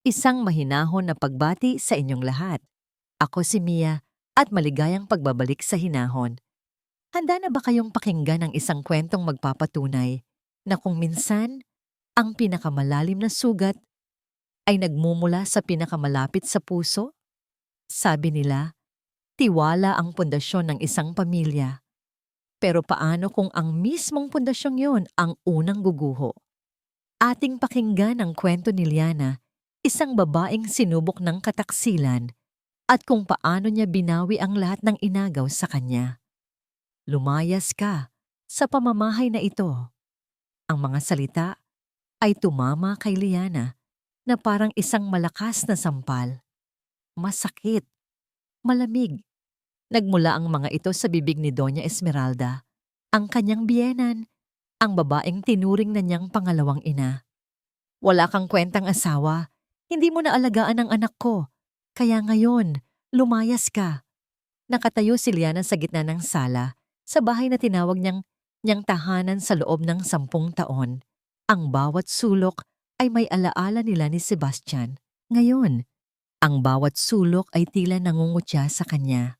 Isang mahinahon na pagbati sa inyong lahat. Ako si Mia at maligayang pagbabalik sa hinahon. Handa na ba kayong pakinggan ang isang kwentong magpapatunay na kung minsan ang pinakamalalim na sugat ay nagmumula sa pinakamalapit sa puso? Sabi nila, tiwala ang pundasyon ng isang pamilya. Pero paano kung ang mismong pundasyong yon ang unang guguho? Ating pakinggan ang kwento ni Liana, isang babaeng sinubok ng kataksilan at kung paano niya binawi ang lahat ng inagaw sa kanya. Lumayas ka sa pamamahay na ito. Ang mga salita ay tumama kay Liana na parang isang malakas na sampal. Masakit, malamig. Nagmula ang mga ito sa bibig ni Doña Esmeralda, ang kanyang biyenan, ang babaeng tinuring na niyang pangalawang ina. Wala kang kwentang asawa, hindi mo na alagaan ang anak ko. Kaya ngayon, lumayas ka. Nakatayo si Liana sa gitna ng sala, sa bahay na tinawag niyang tahanan sa loob ng 10 taon. Ang bawat sulok ay may alaala nila ni Sebastian. Ngayon, ang bawat sulok ay tila nangungutya sa kanya.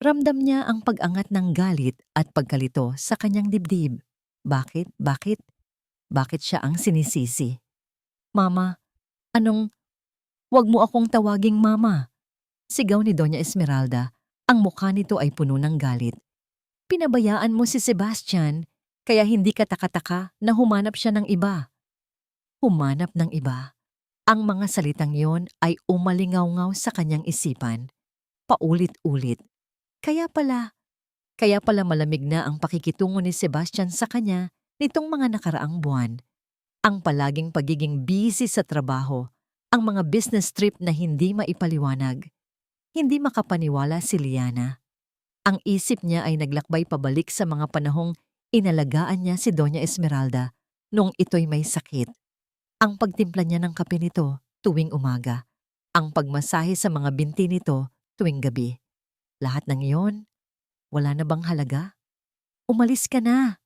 Ramdam niya ang pag-angat ng galit at pagkalito sa kanyang dibdib. Bakit? Bakit? Bakit siya ang sinisisi? Mama, wag mo akong tawaging mama. Sigaw ni Doña Esmeralda, ang mukha nito ay puno ng galit. Pinabayaan mo si Sebastian, kaya hindi ka taka-taka na humanap siya ng iba. Humanap ng iba. Ang mga salitang yon ay umalingaw-ngaw sa kanyang isipan. Paulit-ulit. Kaya pala malamig na ang pakikitungo ni Sebastian sa kanya nitong mga nakaraang buwan. Ang palaging pagiging busy sa trabaho, ang mga business trip na hindi maipaliwanag. Hindi makapaniwala si Liana. Ang isip niya ay naglakbay pabalik sa mga panahong inalagaan niya si Doña Esmeralda nung ito'y may sakit. Ang pagtimpla niya ng kape nito tuwing umaga. Ang pagmasahe sa mga binti nito tuwing gabi. Lahat ng iyon, wala na bang halaga? Umalis ka na,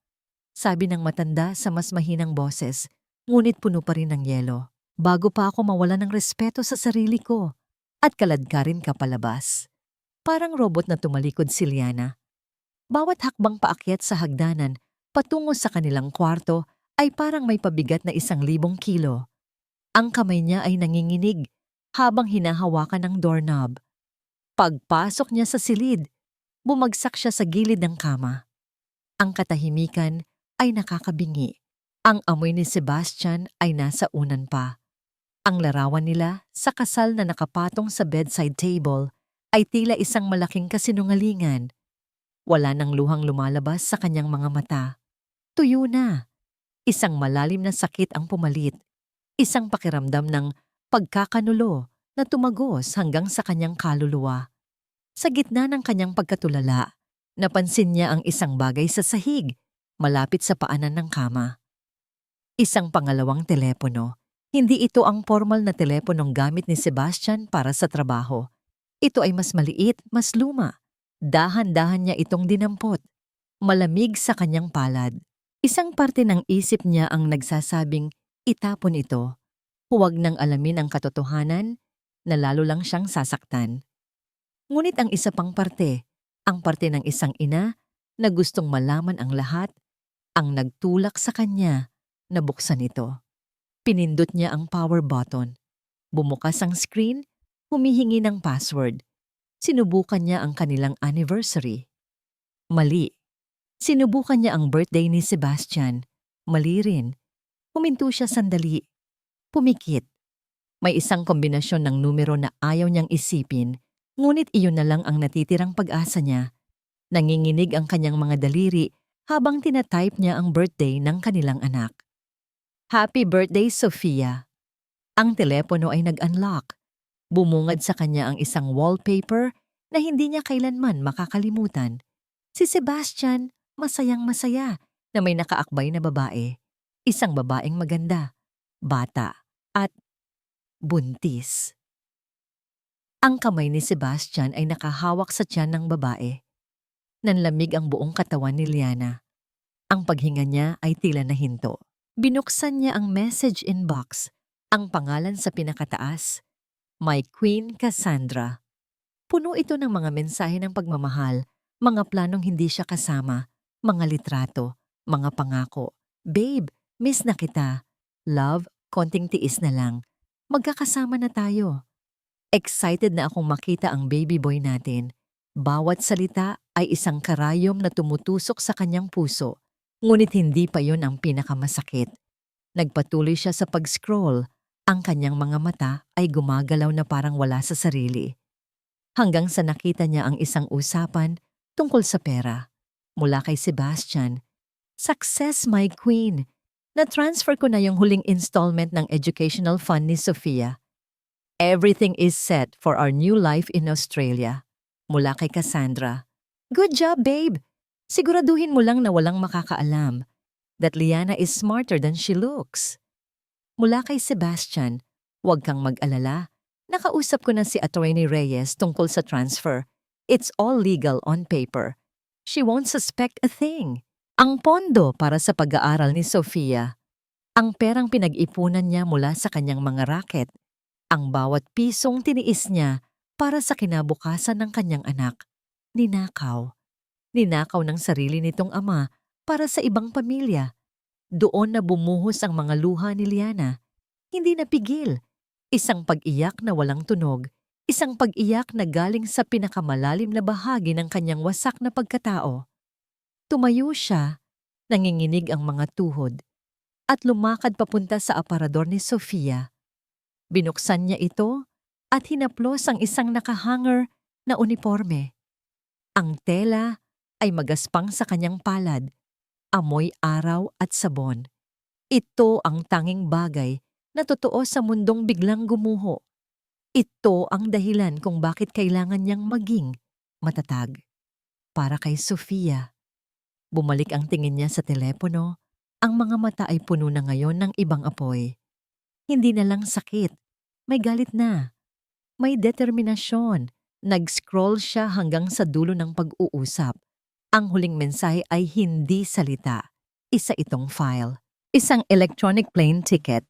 sabi ng matanda sa mas mahinang boses, ngunit puno pa rin ng yelo. Bago pa ako mawala ng respeto sa sarili ko at kaladkarin ka palabas. Parang robot na tumalikod si Liana. Bawat hakbang paakyat sa hagdanan patungo sa kanilang kwarto ay parang may pabigat na 1,000 kilo. Ang kamay niya ay nanginginig habang hinahawakan ng doorknob. Pagpasok niya sa silid, bumagsak siya sa gilid ng kama. Ang katahimikan ay nakakabingi. Ang amoy ni Sebastian ay nasa unan pa. Ang larawan nila sa kasal na nakapatong sa bedside table ay tila isang malaking kasinungalingan. Wala nang luhang lumalabas sa kanyang mga mata. Tuyo na. Isang malalim na sakit ang pumalit. Isang pakiramdam ng pagkakanulo na tumagos hanggang sa kanyang kaluluwa. Sa gitna ng kanyang pagkatulala, napansin niya ang isang bagay sa sahig, malapit sa paanan ng kama. Isang pangalawang telepono. Hindi ito ang formal na teleponong gamit ni Sebastian para sa trabaho. Ito ay mas maliit, mas luma. Dahan-dahan niya itong dinampot. Malamig sa kanyang palad. Isang parte ng isip niya ang nagsasabing, itapon ito. Huwag nang alamin ang katotohanan na lalo lang siyang sasaktan. Ngunit ang isa pang parte, ang parte ng isang ina na gustong malaman ang lahat, ang nagtulak sa kanya na buksan ito. Pinindot niya ang power button. Bumukas ang screen, humihingi ng password. Sinubukan niya ang kanilang anniversary. Mali. Sinubukan niya ang birthday ni Sebastian. Mali rin. Huminto siya sandali. Pumikit. May isang kombinasyon ng numero na ayaw niyang isipin, ngunit iyon na lang ang natitirang pag-asa niya. Nanginginig ang kanyang mga daliri habang tinatype niya ang birthday ng kanilang anak. Happy birthday, Sofia. Ang telepono ay nag-unlock. Bumungad sa kanya ang isang wallpaper na hindi niya kailanman makakalimutan. Si Sebastian, masayang-masaya na may nakaakbay na babae. Isang babaeng maganda, bata, at buntis. Ang kamay ni Sebastian ay nakahawak sa tiyan ng babae. Nanlamig ang buong katawan ni Liana. Ang paghinga niya ay tila nahinto. Binuksan niya ang message inbox. Ang pangalan sa pinakataas, My Queen Cassandra. Puno ito ng mga mensahe ng pagmamahal, mga planong hindi siya kasama, mga litrato, mga pangako. Babe, miss na kita. Love, konting tiis na lang. Magkakasama na tayo. Excited na akong makita ang baby boy natin. Bawat salita ay isang karayom na tumutusok sa kanyang puso. Ngunit hindi pa yon ang pinakamasakit. Nagpatuloy siya sa pag-scroll. Ang kanyang mga mata ay gumagalaw na parang wala sa sarili. Hanggang sa nakita niya ang isang usapan tungkol sa pera. Mula kay Sebastian, "Success, my queen! Na-transfer ko na yung huling installment ng educational fund ni Sofia. Everything is set for our new life in Australia." Mula kay Cassandra, "Good job, babe! Siguraduhin mo lang na walang makakaalam that Liana is smarter than she looks." Mula kay Sebastian, "Huwag kang mag-alala. Nakausap ko na si Attorney Reyes tungkol sa transfer. It's all legal on paper. She won't suspect a thing." Ang pondo para sa pag-aaral ni Sofia. Ang perang pinag-ipunan niya mula sa kanyang mga raket. Ang bawat pisong tiniis niya para sa kinabukasan ng kanyang anak. Ninakaw. Ninakaw ng sarili nitong ama para sa ibang pamilya. Doon na bumuhos ang mga luha ni Liana. Hindi napigil. Isang pag-iyak na walang tunog. Isang pag-iyak na galing sa pinakamalalim na bahagi ng kanyang wasak na pagkatao. Tumayo siya, nanginginig ang mga tuhod, at lumakad papunta sa aparador ni Sofia. Binuksan niya ito at hinaplos ang isang nakahanger na uniforme. Ang tela ay magaspang sa kanyang palad, amoy araw at sabon. Ito ang tanging bagay na totoo sa mundong biglang gumuho. Ito ang dahilan kung bakit kailangan niyang maging matatag. Para kay Sofia, bumalik ang tingin niya sa telepono, ang mga mata ay puno na ngayon ng ibang apoy. Hindi na lang sakit, may galit na, may determinasyon. Nag-scroll siya hanggang sa dulo ng pag-uusap. Ang huling mensahe ay hindi salita. Isa itong file. Isang electronic plane ticket.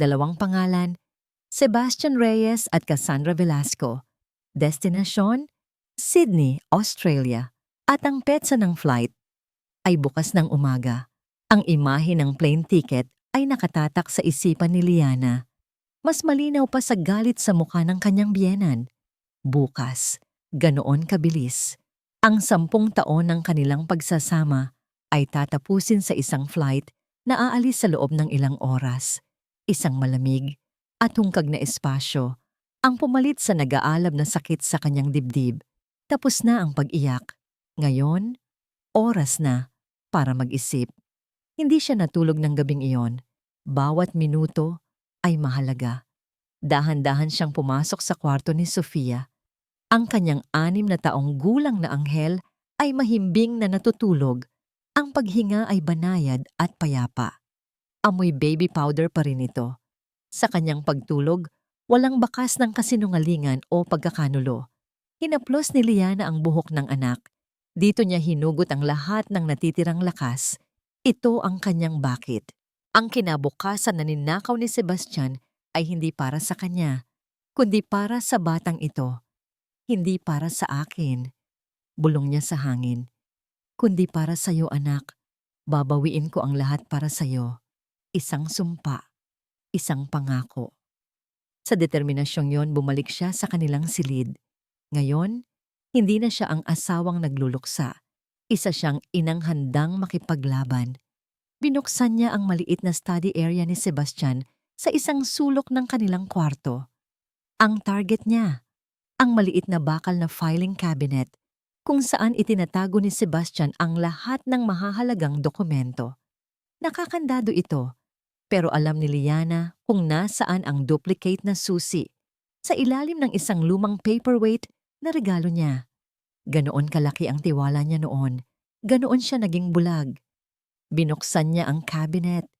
2 pangalan, Sebastian Reyes at Cassandra Velasco. Destinasyon, Sydney, Australia. At ang petsa ng flight ay bukas ng umaga. Ang imahe ng plane ticket ay nakatatak sa isipan ni Liana. Mas malinaw pa sa galit sa mukha ng kanyang biyenan. Bukas, ganoon kabilis. Ang 10 taon ng kanilang pagsasama ay tatapusin sa isang flight na aalis sa loob ng ilang oras. Isang malamig at hungkag na espasyo ang pumalit sa nag-aalab na sakit sa kanyang dibdib. Tapos na ang pag-iyak. Ngayon, oras na para mag-isip. Hindi siya natulog ng gabing iyon. Bawat minuto ay mahalaga. Dahan-dahan siyang pumasok sa kwarto ni Sofia. Ang kanyang 6 na taong gulang na anghel ay mahimbing na natutulog. Ang paghinga ay banayad at payapa. Amoy baby powder pa rin ito. Sa kanyang pagtulog, walang bakas ng kasinungalingan o pagkakanulo. Hinaplos ni Liana ang buhok ng anak. Dito niya hinugot ang lahat ng natitirang lakas. Ito ang kanyang bakit. Ang kinabukasan na ninakaw ni Sebastian ay hindi para sa kanya, kundi para sa batang ito. Hindi para sa akin, bulong niya sa hangin. Kundi para sa iyo, anak. Babawiin ko ang lahat para sa iyo. Isang sumpa, isang pangako. Sa determinasyong yon, bumalik siya sa kanilang silid. Ngayon, hindi na siya ang asawang nagluluksa. Isa siyang inang handang makipaglaban. Binuksan niya ang maliit na study area ni Sebastian sa isang sulok ng kanilang kwarto. Ang target niya, ang maliit na bakal na filing cabinet kung saan itinatago ni Sebastian ang lahat ng mahahalagang dokumento. Nakakandado ito, pero alam ni Liana kung nasaan ang duplicate na susi sa ilalim ng isang lumang paperweight na regalo niya. Ganoon kalaki ang tiwala niya noon, ganoon siya naging bulag. Binuksan niya ang cabinet.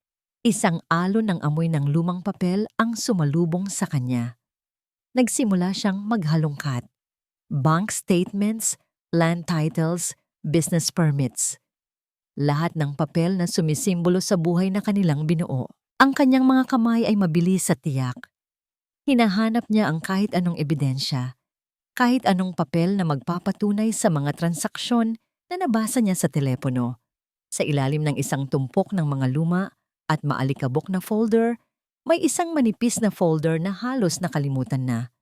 Isang alon ng amoy ng lumang papel ang sumalubong sa kanya. Nagsimula siyang maghalongkat. Bank statements, land titles, business permits. Lahat ng papel na sumisimbolo sa buhay na kanilang binuo. Ang kanyang mga kamay ay mabilis sa tiyak. Hinahanap niya ang kahit anong ebidensya, kahit anong papel na magpapatunay sa mga transaksyon na nabasa niya sa telepono. Sa ilalim ng isang tumpok ng mga luma at maalikabok na folder, may isang manipis na folder na halos nakalimutan na.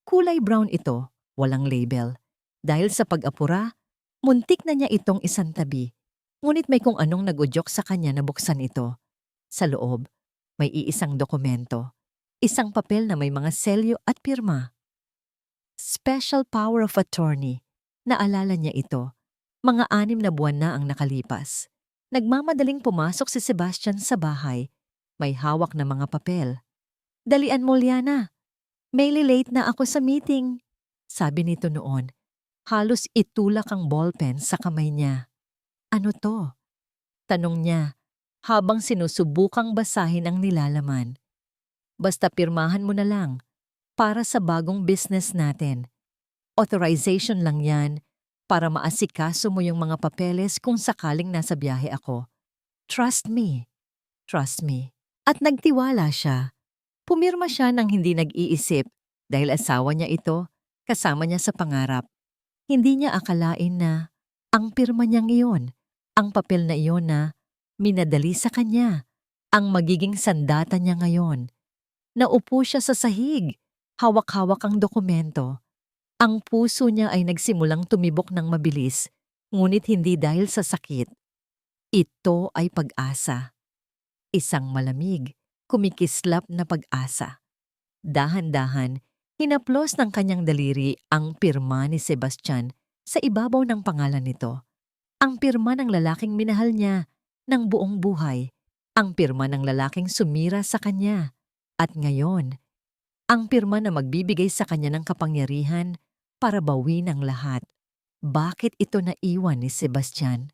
Kulay brown ito, walang label. Dahil sa pag-apura, muntik na niya itong isantabi. Ngunit may kung anong nag-udyok sa kanya na buksan ito. Sa loob, may iisang dokumento. Isang papel na may mga selyo at pirma. Special Power of Attorney. Naalala niya ito. Mga 6 na buwan na ang nakalipas. Nagmamadaling pumasok si Sebastian sa bahay. May hawak na mga papel. "Dalian mo, Liana. May late na ako sa meeting," sabi nito noon. Halos itulak ang ballpen sa kamay niya. "Ano to?" tanong niya habang sinusubukang basahin ang nilalaman. "Basta pirmahan mo na lang para sa bagong business natin. Authorization lang yan para maasikaso mo yung mga papeles kung sakaling nasa biyahe ako. Trust me. Trust me." At nagtiwala siya. Pumirma siya nang hindi nag-iisip dahil asawa niya ito, kasama niya sa pangarap. Hindi niya akalain na ang pirma niyang iyon, ang papel na iyon na minadali sa kanya, ang magiging sandata niya ngayon. Naupo siya sa sahig, hawak-hawak ang dokumento. Ang puso niya ay nagsimulang tumibok ng mabilis, ngunit hindi dahil sa sakit. Ito ay pag-asa. Isang malamig, kumikislap na pag-asa. Dahan-dahan, hinaplos ng kanyang daliri ang pirma ni Sebastian sa ibabaw ng pangalan nito. Ang pirma ng lalaking minahal niya ng buong buhay. Ang pirma ng lalaking sumira sa kanya. At ngayon, ang pirma na magbibigay sa kanya ng kapangyarihan para bawin ang lahat. Bakit ito naiwan ni Sebastian?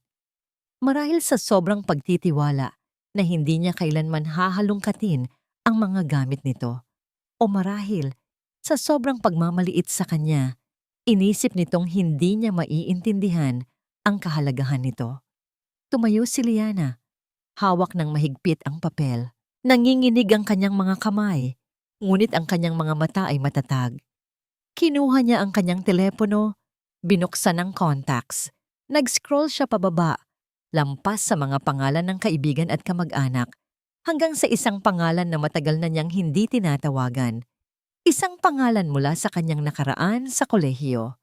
Marahil sa sobrang pagtitiwala na hindi niya kailanman hahalungkatin ang mga gamit nito. O marahil sa sobrang pagmamaliit sa kanya, inisip nitong hindi niya maiintindihan ang kahalagahan nito. Tumayo si Liana, hawak ng mahigpit ang papel. Nanginginig ang kanyang mga kamay, ngunit ang kanyang mga mata ay matatag. Kinuha niya ang kanyang telepono, binuksan ang contacts. Nag-scroll siya pababa, lampas sa mga pangalan ng kaibigan at kamag-anak, hanggang sa isang pangalan na matagal na niyang hindi tinatawagan. Isang pangalan mula sa kanyang nakaraan sa kolehiyo.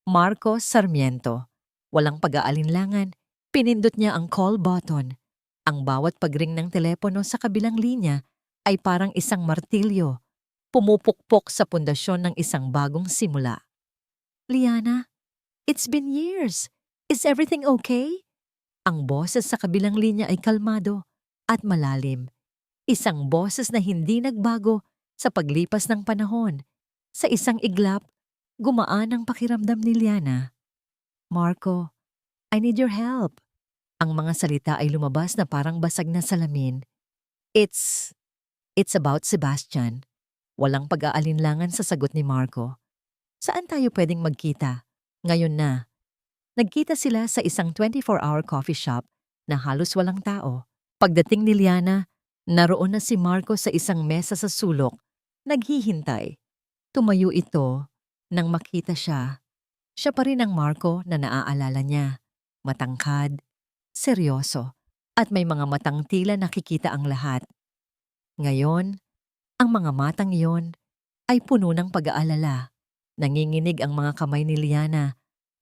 Marco Sarmiento. Walang pag-aalinlangan, pinindot niya ang call button. Ang bawat pagring ng telepono sa kabilang linya ay parang isang martilyo, pumupukpok sa pundasyon ng isang bagong simula. "Liana, it's been years. Is everything okay?" Ang boses sa kabilang linya ay kalmado at malalim. Isang boses na hindi nagbago sa paglipas ng panahon. Sa isang iglap, gumaan ang pakiramdam ni Liana. "Marco, I need your help." Ang mga salita ay lumabas na parang basag na salamin. It's about Sebastian." Walang pag-aalinlangan sa sagot ni Marco. "Saan tayo pwedeng magkita? Ngayon na." Nagkita sila sa isang 24-hour coffee shop na halos walang tao. Pagdating ni Liana, naroon na si Marco sa isang mesa sa sulok, naghihintay. Tumayo ito nang makita siya. Siya pa rin ang Marco na naaalala niya. Matangkad, seryoso, at may mga matang tila nakikita ang lahat. Ngayon, ang mga matang iyon ay puno ng pag-aalala. Nanginginig ang mga kamay ni Liana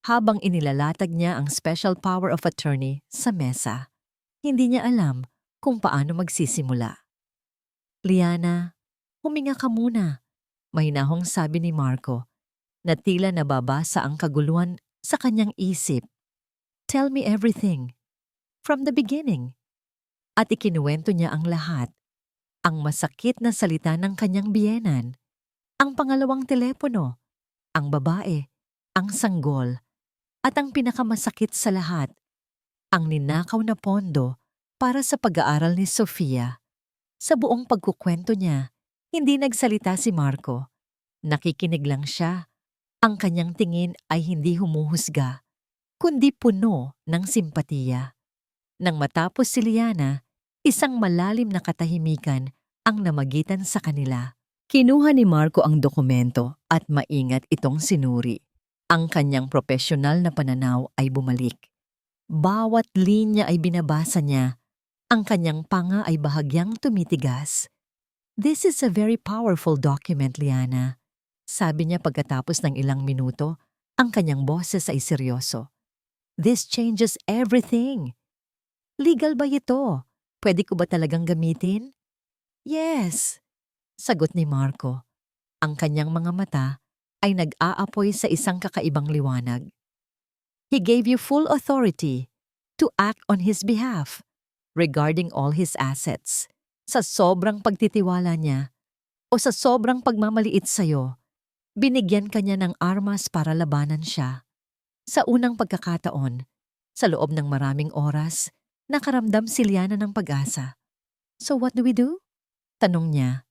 habang inilalatag niya ang special power of attorney sa mesa. Hindi niya alam kung paano magsisimula. "Liana, huminga ka muna," mahinahong sabi ni Marco, na tila nababasa ang kaguluhan sa kanyang isip. "Tell me everything, from the beginning." At ikinuwento niya ang lahat. Ang masakit na salita ng kanyang biyenan, ang pangalawang telepono, ang babae, ang sanggol, at ang pinakamasakit sa lahat, ang ninakaw na pondo para sa pag-aaral ni Sofia. Sa buong pagkukwento niya, hindi nagsalita si Marco. Nakikinig lang siya. Ang kanyang tingin ay hindi humuhusga, kundi puno ng simpatiya. Nang matapos si Liana, Isang malalim na katahimikan ang namagitan sa kanila. Kinuha ni Marco ang dokumento at maingat itong sinuri. Ang kanyang profesional na pananaw ay bumalik. Bawat linya ay binabasa niya. Ang kanyang panga ay bahagyang tumitigas. "This is a very powerful document, Liana," sabi niya pagkatapos ng ilang minuto. Ang kanyang boses ay seryoso. "This changes everything." "Legal ba ito? Pwede ko ba talagang gamitin?" "Yes," sagot ni Marco. Ang kanyang mga mata ay nag-aapoy sa isang kakaibang liwanag. "He gave you full authority to act on his behalf regarding all his assets." Sa sobrang pagtitiwala niya o sa sobrang pagmamaliit sa'yo, binigyan ka niya ng armas para labanan siya. Sa unang pagkakataon, sa loob ng maraming oras, nakaramdam si Liana ng pag-asa. "So what do we do?" tanong niya.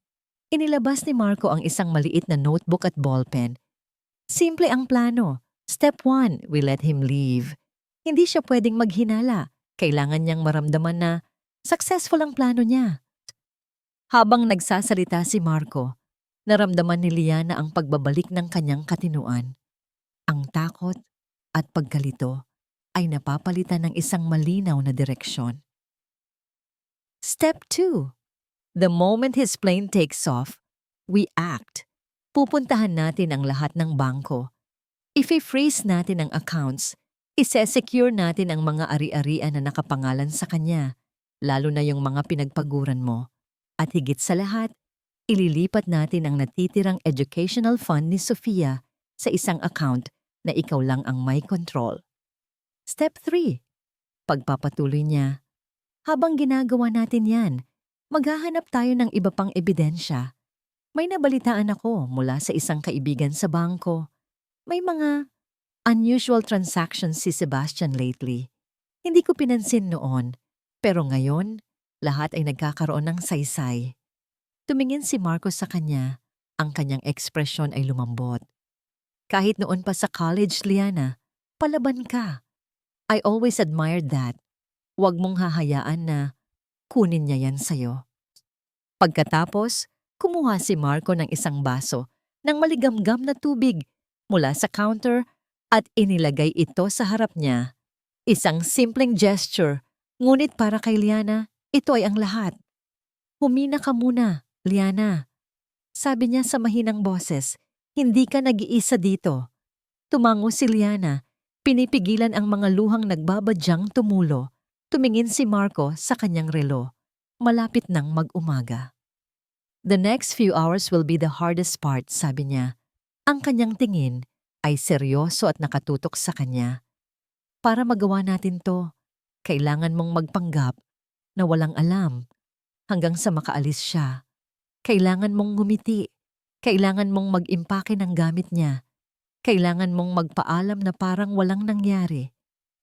Inilabas ni Marco ang isang maliit na notebook at ballpen. Simple ang plano. Step 1, we let him leave. Hindi siya pwedeng maghinala. Kailangan niyang maramdaman na successful ang plano niya. Habang nagsasalita si Marco, naramdaman ni Liana ang pagbabalik ng kanyang katinuan. Ang takot at pagkalito ay napapalitan ng isang malinaw na direksyon. Step 2. The moment his plane takes off, we act. Pupuntahan natin ang lahat ng bangko. I-freeze natin ang accounts. Ise-secure natin ang mga ari-arian na nakapangalan sa kanya, lalo na yung mga pinagpaguran mo. At higit sa lahat, ililipat natin ang natitirang educational fund ni Sofia sa isang account na ikaw lang ang may control. Step 3. Pagpapatuloy niya. Habang ginagawa natin yan, maghahanap tayo ng iba pang ebidensya. May nabalitaan ako mula sa isang kaibigan sa bangko. May mga unusual transactions si Sebastian lately. Hindi ko pinansin noon, pero ngayon, lahat ay nagkakaroon ng saysay. Tumingin si Marcos sa kanya, ang kanyang ekspresyon ay lumambot. "Kahit noon pa sa college, Liana, palaban ka. I always admired that. Huwag mong hahayaan na kunin niya yan sa'yo." Pagkatapos, kumuha si Marco ng isang baso ng maligamgam na tubig mula sa counter at inilagay ito sa harap niya. Isang simpleng gesture, ngunit para kay Liana, ito ay ang lahat. "Humina ka muna, Liana," sabi niya sa mahinang boses. "Hindi ka nag-iisa dito." Tumango si Liana, pinipigilan ang mga luhang nagbabadyang tumulo. Tumingin si Marco sa kanyang relo. Malapit nang mag-umaga. "The next few hours will be the hardest part," sabi niya. Ang kanyang tingin ay seryoso at nakatutok sa kanya. "Para magawa natin to, kailangan mong magpanggap na walang alam hanggang sa makaalis siya. Kailangan mong ngumiti. Kailangan mong mag-impake ng gamit niya. Kailangan mong magpaalam na parang walang nangyari.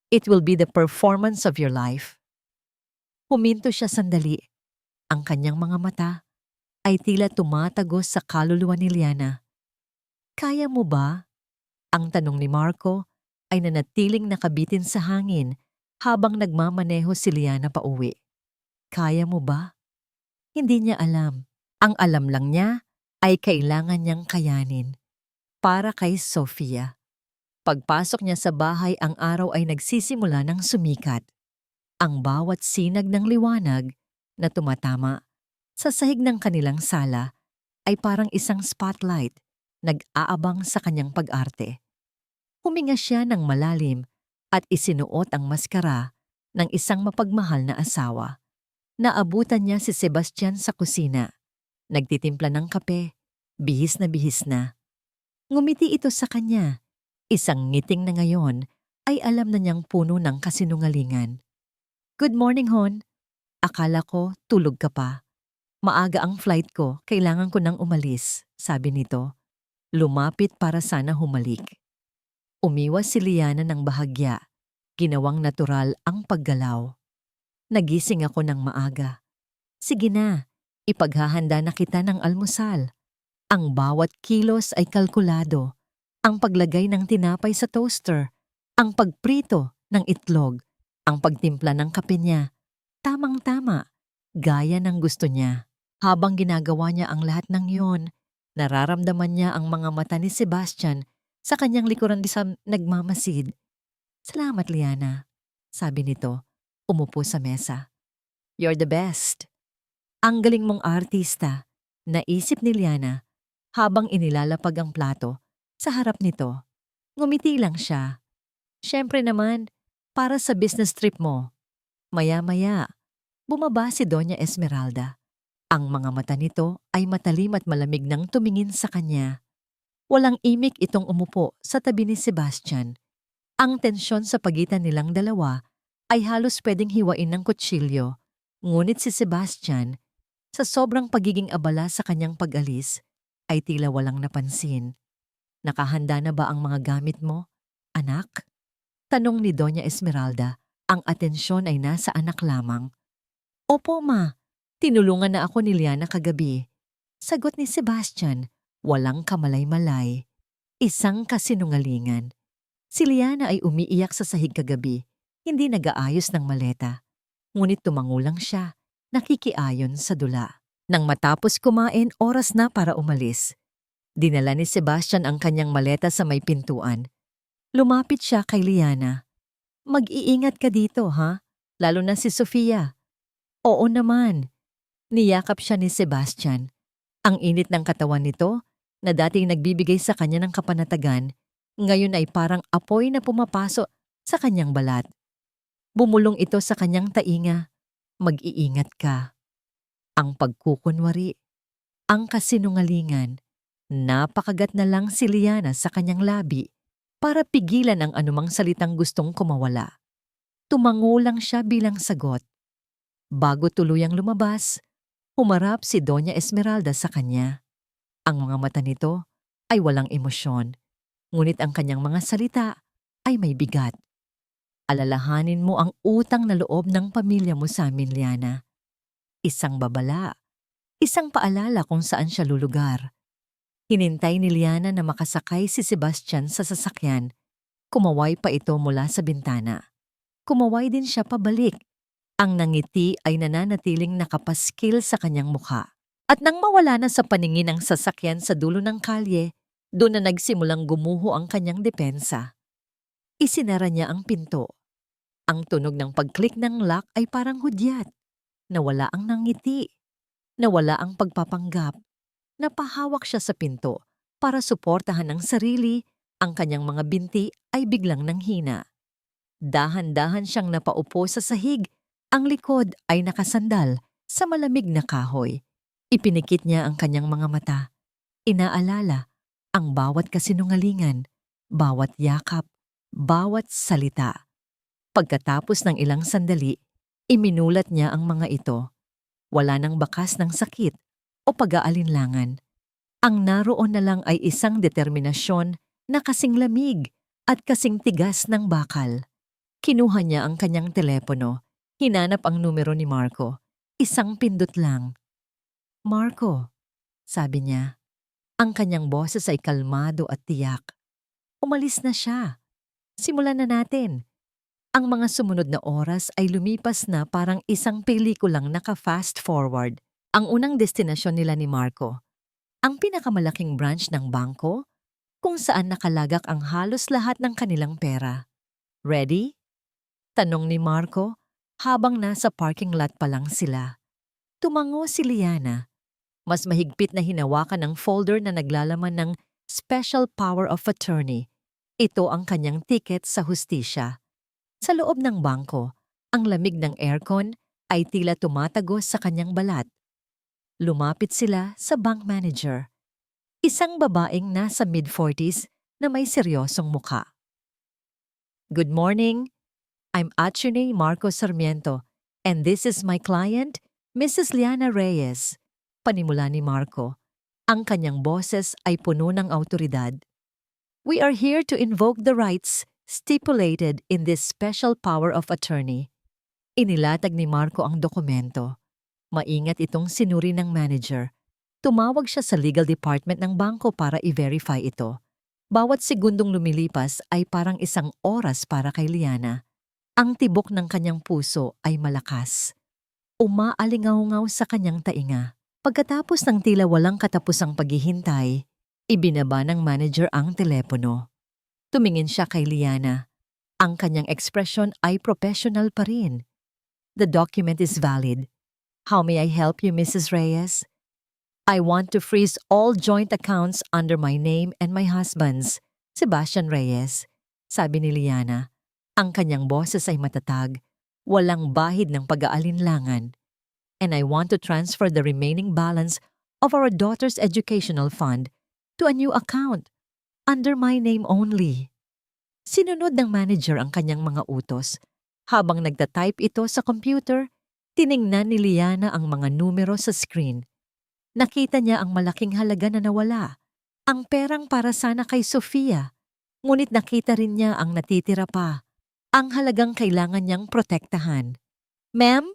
It will be the performance of your life." Huminto siya sandali. Ang kanyang mga mata ay tila tumatagos sa kaluluwa ni Liana. "Kaya mo ba?" Ang tanong ni Marco ay nanatiling nakabitin sa hangin habang nagmamaneho si Liana pauwi. Kaya mo ba? Hindi niya alam. Ang alam lang niya ay kailangan niyang kayanin. Para kay Sofia. Pagpasok niya sa bahay, ang araw ay nagsisimula ng sumikat. Ang bawat sinag ng liwanag na tumatama sa sahig ng kanilang sala ay parang isang spotlight nag-aabang sa kanyang pag-arte. Huminga siya ng malalim at isinuot ang maskara ng isang mapagmahal na asawa. Naabutan niya si Sebastian sa kusina. Nagtitimpla ng kape, bihis na. Ngumiti ito sa kanya. Isang ngiting na ngayon ay alam na niyang puno ng kasinungalingan. "Good morning, Hon. Akala ko tulog ka pa. Maaga ang flight ko, kailangan ko nang umalis," sabi nito. Lumapit para sana humalik. Umiwas si Liana ng bahagya. Ginawang natural ang paggalaw. "Nagising ako ng maaga." "Sige na, ipaghahanda na kita ng almusal." Ang bawat kilos ay kalkulado. Ang paglagay ng tinapay sa toaster, ang pagprito ng itlog, ang pagtimpla ng kape niya. Tamang-tama. gaya ng gusto niya. Habang ginagawa niya ang lahat ng iyon, nararamdaman niya ang mga mata ni Sebastian sa kanyang likuran di sa nagmamasid. "Salamat, Liana," sabi nito, umupo sa mesa. "You're the best." "Ang galing mong artista," naisip ni Liana habang inilalapag ang plato sa harap nito. Ngumiti lang siya. "Siyempre naman, para sa business trip mo." Maya-maya, bumaba si Doña Esmeralda. Ang mga mata nito ay matalim at malamig nang tumingin sa kanya. Walang imik itong umupo sa tabi ni Sebastian. Ang tensyon sa pagitan nilang dalawa ay halos pwedeng hiwain ng kutsilyo. Ngunit si Sebastian, sa sobrang pagiging abala sa kanyang pag-alis, ay tila walang napansin. "Nakahanda na ba ang mga gamit mo, anak?" Tanong ni Doña Esmeralda. Ang atensyon ay nasa anak lamang. "Opo, ma. Tinulungan na ako ni Liana kagabi." Sagot ni Sebastian, walang kamalay-malay. Isang kasinungalingan. Si Liana ay umiiyak sa sahig kagabi, hindi nag-aayos ng maleta. Ngunit tumango lang siya, nakikiayon sa dula. Nang matapos kumain, oras na para umalis. Dinala ni Sebastian ang kanyang maleta sa may pintuan. Lumapit siya kay Liana. "Mag-iingat ka dito, ha? Lalo na si Sofia." "Oo naman." Niyakap siya ni Sebastian. Ang init ng katawan nito, na dating nagbibigay sa kanya ng kapanatagan, ngayon ay parang apoy na pumapaso sa kanyang balat. Bumulong ito sa kanyang tainga. "Mag-iingat ka." Ang pagkukunwari, ang kasinungalingan, napakagat na lang si Liana sa kanyang labi para pigilan ang anumang salitang gustong kumawala. Tumango lang siya bilang sagot. Bago tuluyang lumabas, humarap si Doña Esmeralda sa kanya. Ang mga mata nito ay walang emosyon, ngunit ang kanyang mga salita ay may bigat. "Alalahanin mo ang utang na loob ng pamilya mo sa amin, Liana." Isang babala, isang paalala kung saan siya lulugar. Hinintay ni Liana na makasakay si Sebastian sa sasakyan. Kumaway pa ito mula sa bintana. Kumaway din siya pabalik. Ang nangiti ay nananatiling nakapaskil sa kanyang mukha. At nang mawala na sa paningin ang sasakyan sa dulo ng kalye, doon na nagsimulang gumuho ang kanyang depensa. Isinara niya ang pinto. Ang tunog ng pag-click ng lock ay parang hudyat. Nawala ang nangiti. Nawala ang pagpapanggap. Napahawak siya sa pinto para suportahan ang sarili. Ang kanyang mga binti ay biglang nanghina. Dahan-dahan siyang napaupo sa sahig. Ang likod ay nakasandal sa malamig na kahoy. Ipinikit niya ang kanyang mga mata. Inaalala ang bawat kasinungalingan, bawat yakap, bawat salita. Pagkatapos ng ilang sandali, iminulat niya ang mga ito. Wala nang bakas ng sakit o pag-aalinlangan. Ang naroon na lang ay isang determinasyon na kasing lamig at kasing tigas ng bakal. Kinuha niya ang kanyang telepono. Hinanap ang numero ni Marco. Isang pindot lang. "Marco," sabi niya. Ang kanyang boses ay kalmado at tiyak. Umalis na siya. Simulan na natin. Ang mga sumunod na oras ay lumipas na parang isang pelikulang naka-fast forward. Ang unang destinasyon nila ni Marco, ang pinakamalaking branch ng bangko, kung saan nakalagak ang halos lahat ng kanilang pera. "Ready?" tanong ni Marco habang nasa parking lot pa lang sila. Tumango si Liana. Mas mahigpit na hinawakan ang folder na naglalaman ng Special Power of Attorney. Ito ang kanyang ticket sa hustisya. Sa loob ng bangko, ang lamig ng aircon ay tila tumatagos sa kanyang balat. Lumapit sila sa bank manager. Isang babaeng nasa mid-40s na may seryosong mukha. "Good morning. I'm Attorney Marco Sarmiento, and this is my client, Mrs. Liana Reyes." Panimula ni Marco. Ang kanyang boses ay puno ng awtoridad. "We are here to invoke the rights stipulated in this special power of attorney." Inilatag ni Marco ang dokumento. Maingat itong sinuri ng manager. Tumawag siya sa legal department ng bangko para i-verify ito. Bawat segundong lumilipas ay parang isang oras para kay Liana. Ang tibok ng kanyang puso ay malakas. umaalingaw sa kanyang tainga. Pagkatapos ng tila walang katapusang paghihintay, ibinaba ng manager ang telepono. Tumingin siya kay Liana. Ang kanyang ekspresyon ay professional pa rin. The document is valid. How may I help you, Mrs. Reyes? I want to freeze all joint accounts under my name and my husband's, Sebastian Reyes. Sabi ni Liana. Ang kanyang boses ay matatag, walang bahid ng pag-aalinlangan. And I want to transfer the remaining balance of our daughter's educational fund to a new account, under my name only. Sinunod ng manager ang kanyang mga utos. Habang nagtatype ito sa computer, tiningnan ni Liana ang mga numero sa screen. Nakita niya ang malaking halaga na nawala, ang perang para sana kay Sofia. Ngunit nakita rin niya ang natitira pa, ang halagang kailangan niyang protektahan. Ma'am?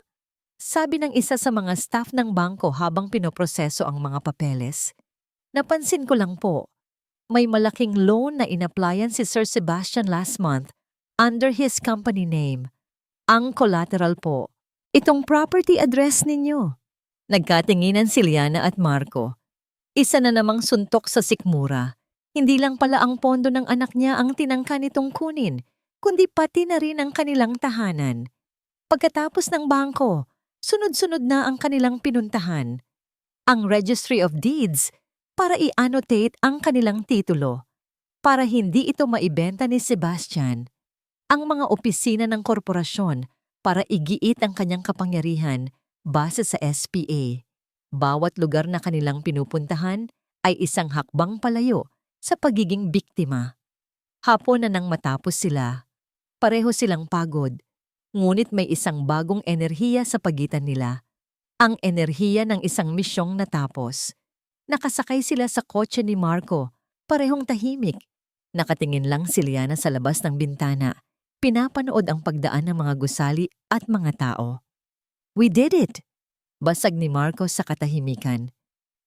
Sabi ng isa sa mga staff ng bangko habang pinoproseso ang mga papeles. Napansin ko lang po, may malaking loan na inaplayan si Sir Sebastian last month under his company name. Ang collateral po, itong property address ninyo. Nagkatinginan si Liana at Marco. Isa na namang suntok sa sikmura. Hindi lang pala ang pondo ng anak niya ang tinangka nitong kunin, kundi pati na rin ang kanilang tahanan. Pagkatapos ng bangko, sunod-sunod na ang kanilang pinuntahan. Ang Registry of Deeds para i-annotate ang kanilang titulo. Para hindi ito maibenta ni Sebastian. Ang mga opisina ng korporasyon para igiit ang kanyang kapangyarihan base sa SPA. Bawat lugar na kanilang pinupuntahan ay isang hakbang palayo sa pagiging biktima. Hapon na nang matapos sila. Pareho silang pagod. Ngunit may isang bagong enerhiya sa pagitan nila. Ang enerhiya ng isang misyong natapos. Nakasakay sila sa kotse ni Marco, parehong tahimik. Nakatingin lang si Liana sa labas ng bintana. Pinapanood ang pagdaan ng mga gusali at mga tao. We did it! Basag ni Marco sa katahimikan.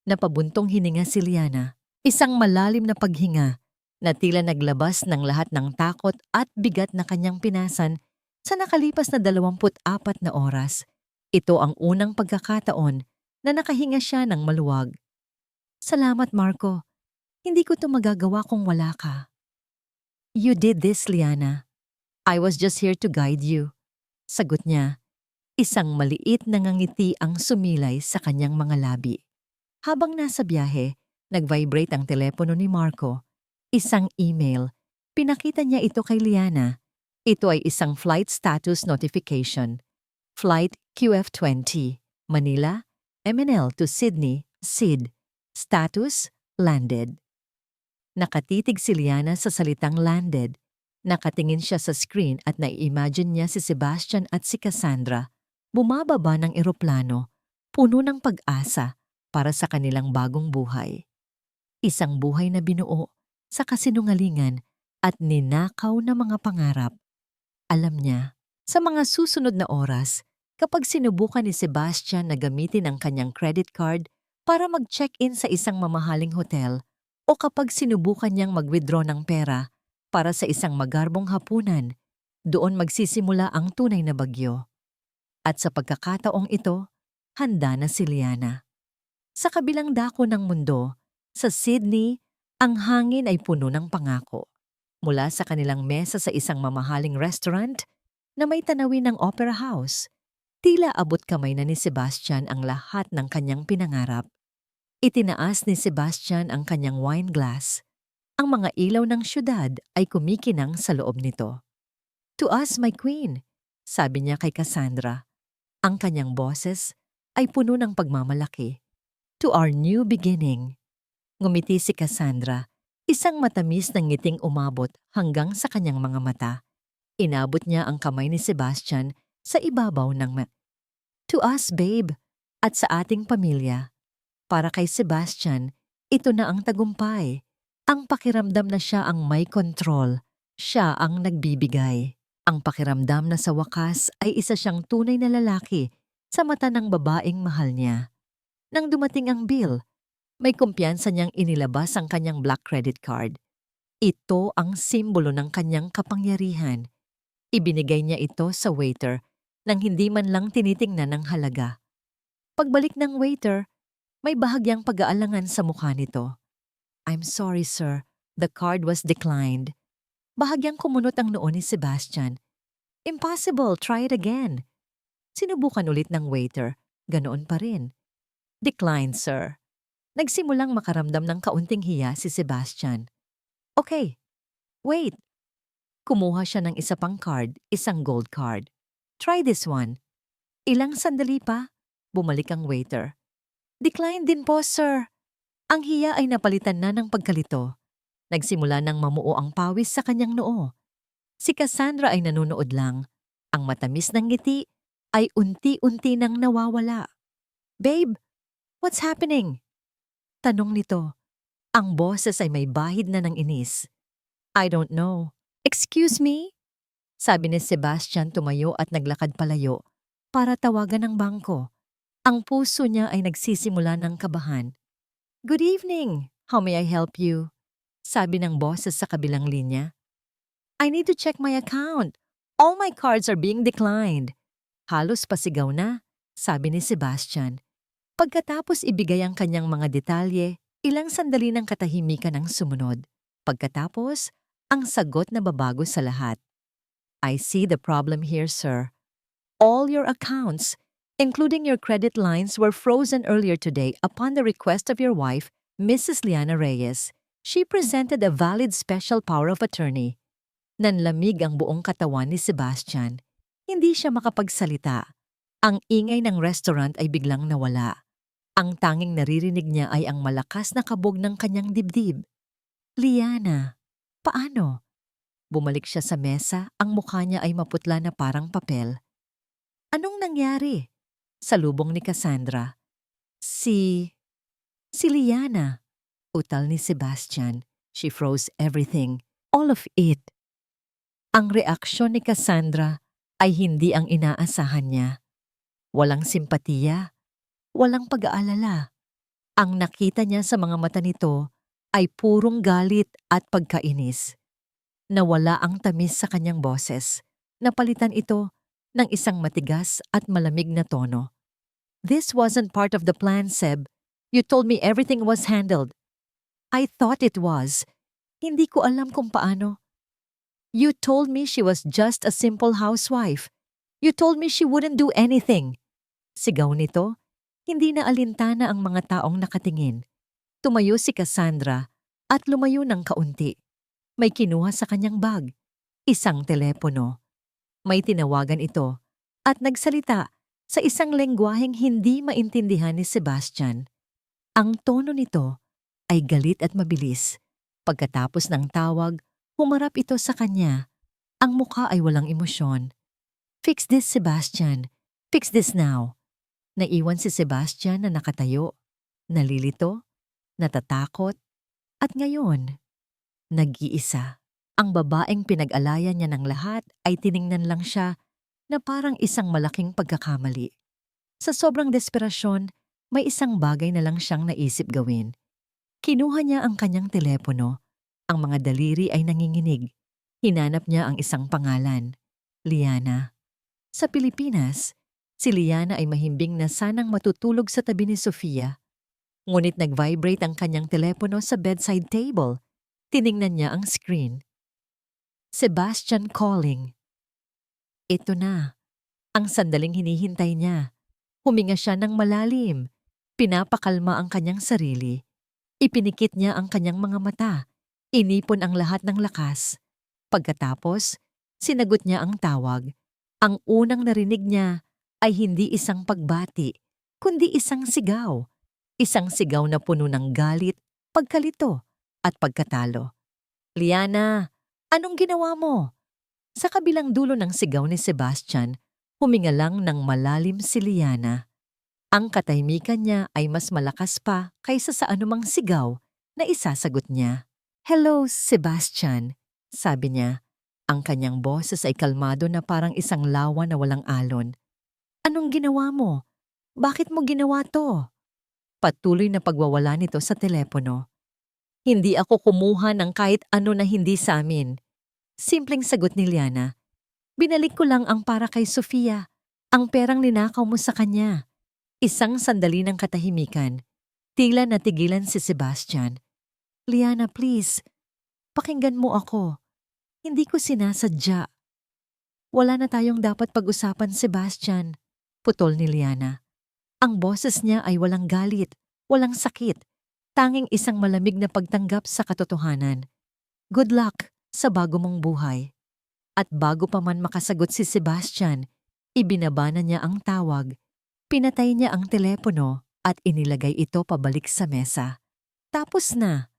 Napabuntong hininga si Liana. Isang malalim na paghinga na tila naglabas ng lahat ng takot at bigat na kanyang pinasan. Sa nakalipas na 24 na oras, ito ang unang pagkakataon na nakahinga siya ng maluwag. Salamat, Marco. Hindi ko ito magagawa kung wala ka. You did this, Liana. I was just here to guide you. Sagot niya. Isang maliit na ngangiti ang sumilay sa kanyang mga labi. Habang nasa biyahe, nag-vibrate ang telepono ni Marco. Isang email. Pinakita niya ito kay Liana. Ito ay isang flight status notification. Flight QF20, Manila, MNL to Sydney, SID. Status, landed. Nakatitig si Liana sa salitang landed. Nakatingin siya sa screen at nai-imagine niya si Sebastian at si Cassandra. Bumababa ng eroplano, puno ng pag-asa para sa kanilang bagong buhay. Isang buhay na binuo sa kasinungalingan at ninakaw na mga pangarap. Alam niya, sa mga susunod na oras, kapag sinubukan ni Sebastian na gamitin ang kanyang credit card para mag-check-in sa isang mamahaling hotel o kapag sinubukan niyang mag-withdraw ng pera para sa isang magarbong hapunan, doon magsisimula ang tunay na bagyo. At sa pagkakataong ito, handa na si Liana. Sa kabilang dako ng mundo, sa Sydney, ang hangin ay puno ng pangako. Mula sa kanilang mesa sa isang mamahaling restaurant na may tanawin ng opera house, tila abot kamay na ni Sebastian ang lahat ng kanyang pinangarap. Itinaas ni Sebastian ang kanyang wine glass. Ang mga ilaw ng syudad ay kumikinang sa loob nito. To us, my queen, sabi niya kay Cassandra. Ang kanyang boses ay puno ng pagmamalaki. To our new beginning. Ngumiti si Cassandra. Isang matamis na ngiting umabot hanggang sa kanyang mga mata. Inabot niya ang kamay ni Sebastian sa ibabaw ng To us, babe, at sa ating pamilya. Para kay Sebastian, ito na ang tagumpay. Ang pakiramdam na siya ang may control. Siya ang nagbibigay. Ang pakiramdam na sa wakas ay isa siyang tunay na lalaki sa mata ng babaeng mahal niya. Nang dumating ang bill, may kumpiyansa niyang inilabas ang kanyang black credit card. Ito ang simbolo ng kanyang kapangyarihan. Ibinigay niya ito sa waiter nang hindi man lang tinitingnan ng halaga. Pagbalik ng waiter, may bahagyang pag-aalangan sa mukha nito. "I'm sorry, sir. The card was declined." Bahagyang kumunot ang noo ni Sebastian. "Impossible, try it again." Sinubukan ulit ng waiter. Ganoon pa rin. "Declined, sir." Nagsimulang makaramdam ng kaunting hiya si Sebastian. "Okay, wait." Kumuha siya ng isa pang card, isang gold card. "Try this one." Ilang sandali pa, bumalik ang waiter. "Declined din po, sir." Ang hiya ay napalitan na ng pagkalito. Nagsimula ng mamuo ang pawis sa kanyang noo. Si Cassandra ay nanonood lang. Ang matamis ng ngiti ay unti-unti nang nawawala. "Babe, what's happening?" Tanong nito. Ang boses ay may bahid na ng inis. "I don't know." "Excuse me?" Sabi ni Sebastian tumayo at naglakad palayo para tawagan ang bangko. Ang puso niya ay nagsisimula ng kabahan. "Good evening. How may I help you?" Sabi ng boses sa kabilang linya. "I need to check my account. All my cards are being declined." Halos pasigaw na, sabi ni Sebastian. Pagkatapos ibigay ang kanyang mga detalye, ilang sandali ng katahimikan ang sumunod. Pagkatapos, ang sagot na babago sa lahat. "I see the problem here, sir. All your accounts, including your credit lines, were frozen earlier today upon the request of your wife, Mrs. Liana Reyes. She presented a valid special power of attorney." Nanlamig ang buong katawan ni Sebastian. Hindi siya makapagsalita. Ang ingay ng restaurant ay biglang nawala. Ang tanging naririnig niya ay ang malakas na kabog ng kanyang dibdib. "Liana, paano?" Bumalik siya sa mesa, ang mukha niya ay maputla na parang papel. "Anong nangyari?" Salubong ni Cassandra. Si Liana." Utal ni Sebastian. "She froze everything. All of it." Ang reaksyon ni Cassandra ay hindi ang inaasahan niya. Walang simpatiya, walang pag-aalala. Ang nakita niya sa mga mata nito ay purong galit at pagkainis. Nawala ang tamis sa kanyang boses. Napalitan ito ng isang matigas at malamig na tono. "This wasn't part of the plan, Seb. You told me everything was handled." "I thought it was. Hindi ko alam kung paano." "You told me she was just a simple housewife. You told me she wouldn't do anything." Sigaw nito, hindi na alintana ang mga taong nakatingin. Tumayo si Cassandra at lumayo ng kaunti. May kinuha sa kanyang bag, isang telepono. May tinawagan ito at nagsalita sa isang lengguwaheng hindi maintindihan ni Sebastian. Ang tono nito ay galit at mabilis. Pagkatapos ng tawag, humarap ito sa kanya. Ang mukha ay walang emosyon. "Fix this, Sebastian. Fix this now." Naiwan si Sebastian na nakatayo, nalilito, natatakot, at ngayon, nag-iisa. Ang babaeng pinag-alayan niya ng lahat ay tiningnan lang siya na parang isang malaking pagkakamali. Sa sobrang desperasyon, may isang bagay na lang siyang naisip gawin. Kinuha niya ang kanyang telepono. Ang mga daliri ay nanginginig. Hinanap niya ang isang pangalan, Liana. Sa Pilipinas, si Liana ay mahimbing na sanang matutulog sa tabi ni Sofia. Ngunit nag-vibrate ang kanyang telepono sa bedside table. Tiningnan niya ang screen. Sebastian calling. Ito na. Ang sandaling hinihintay niya. Huminga siya ng malalim. Pinapakalma ang kanyang sarili. Ipinikit niya ang kanyang mga mata. Inipon ang lahat ng lakas. Pagkatapos, sinagot niya ang tawag. Ang unang narinig niya ay hindi isang pagbati, kundi isang sigaw. Isang sigaw na puno ng galit, pagkalito, at pagkatalo. "Liana, anong ginawa mo?" Sa kabilang dulo ng sigaw ni Sebastian, huminga lang ng malalim si Liana. Ang katahimikan niya ay mas malakas pa kaysa sa anumang sigaw na isasagot niya. "Hello, Sebastian," sabi niya. Ang kanyang boses ay kalmado na parang isang lawa na walang alon. "Anong ginawa mo? Bakit mo ginawa to?" Patuloy na pagwawala nito sa telepono. "Hindi ako kumuha ng kahit ano na hindi sa amin." Simpleng sagot ni Liana. "Binalik ko lang ang para kay Sofia. Ang perang ninakaw mo sa kanya. Isang sandali ng katahimikan. Tila natigilan si Sebastian. Liana, please. Pakinggan mo ako. Hindi ko sinasadya. Wala na tayong dapat pag-usapan, Sebastian. Putol ni Liana. Ang boses niya ay walang galit, walang sakit. Tanging isang malamig na pagtanggap sa katotohanan. Good luck sa bago mong buhay. At bago pa man makasagot si Sebastian, ibinaba na niya ang tawag. Pinatay niya ang telepono at inilagay ito pabalik sa mesa. Tapos na.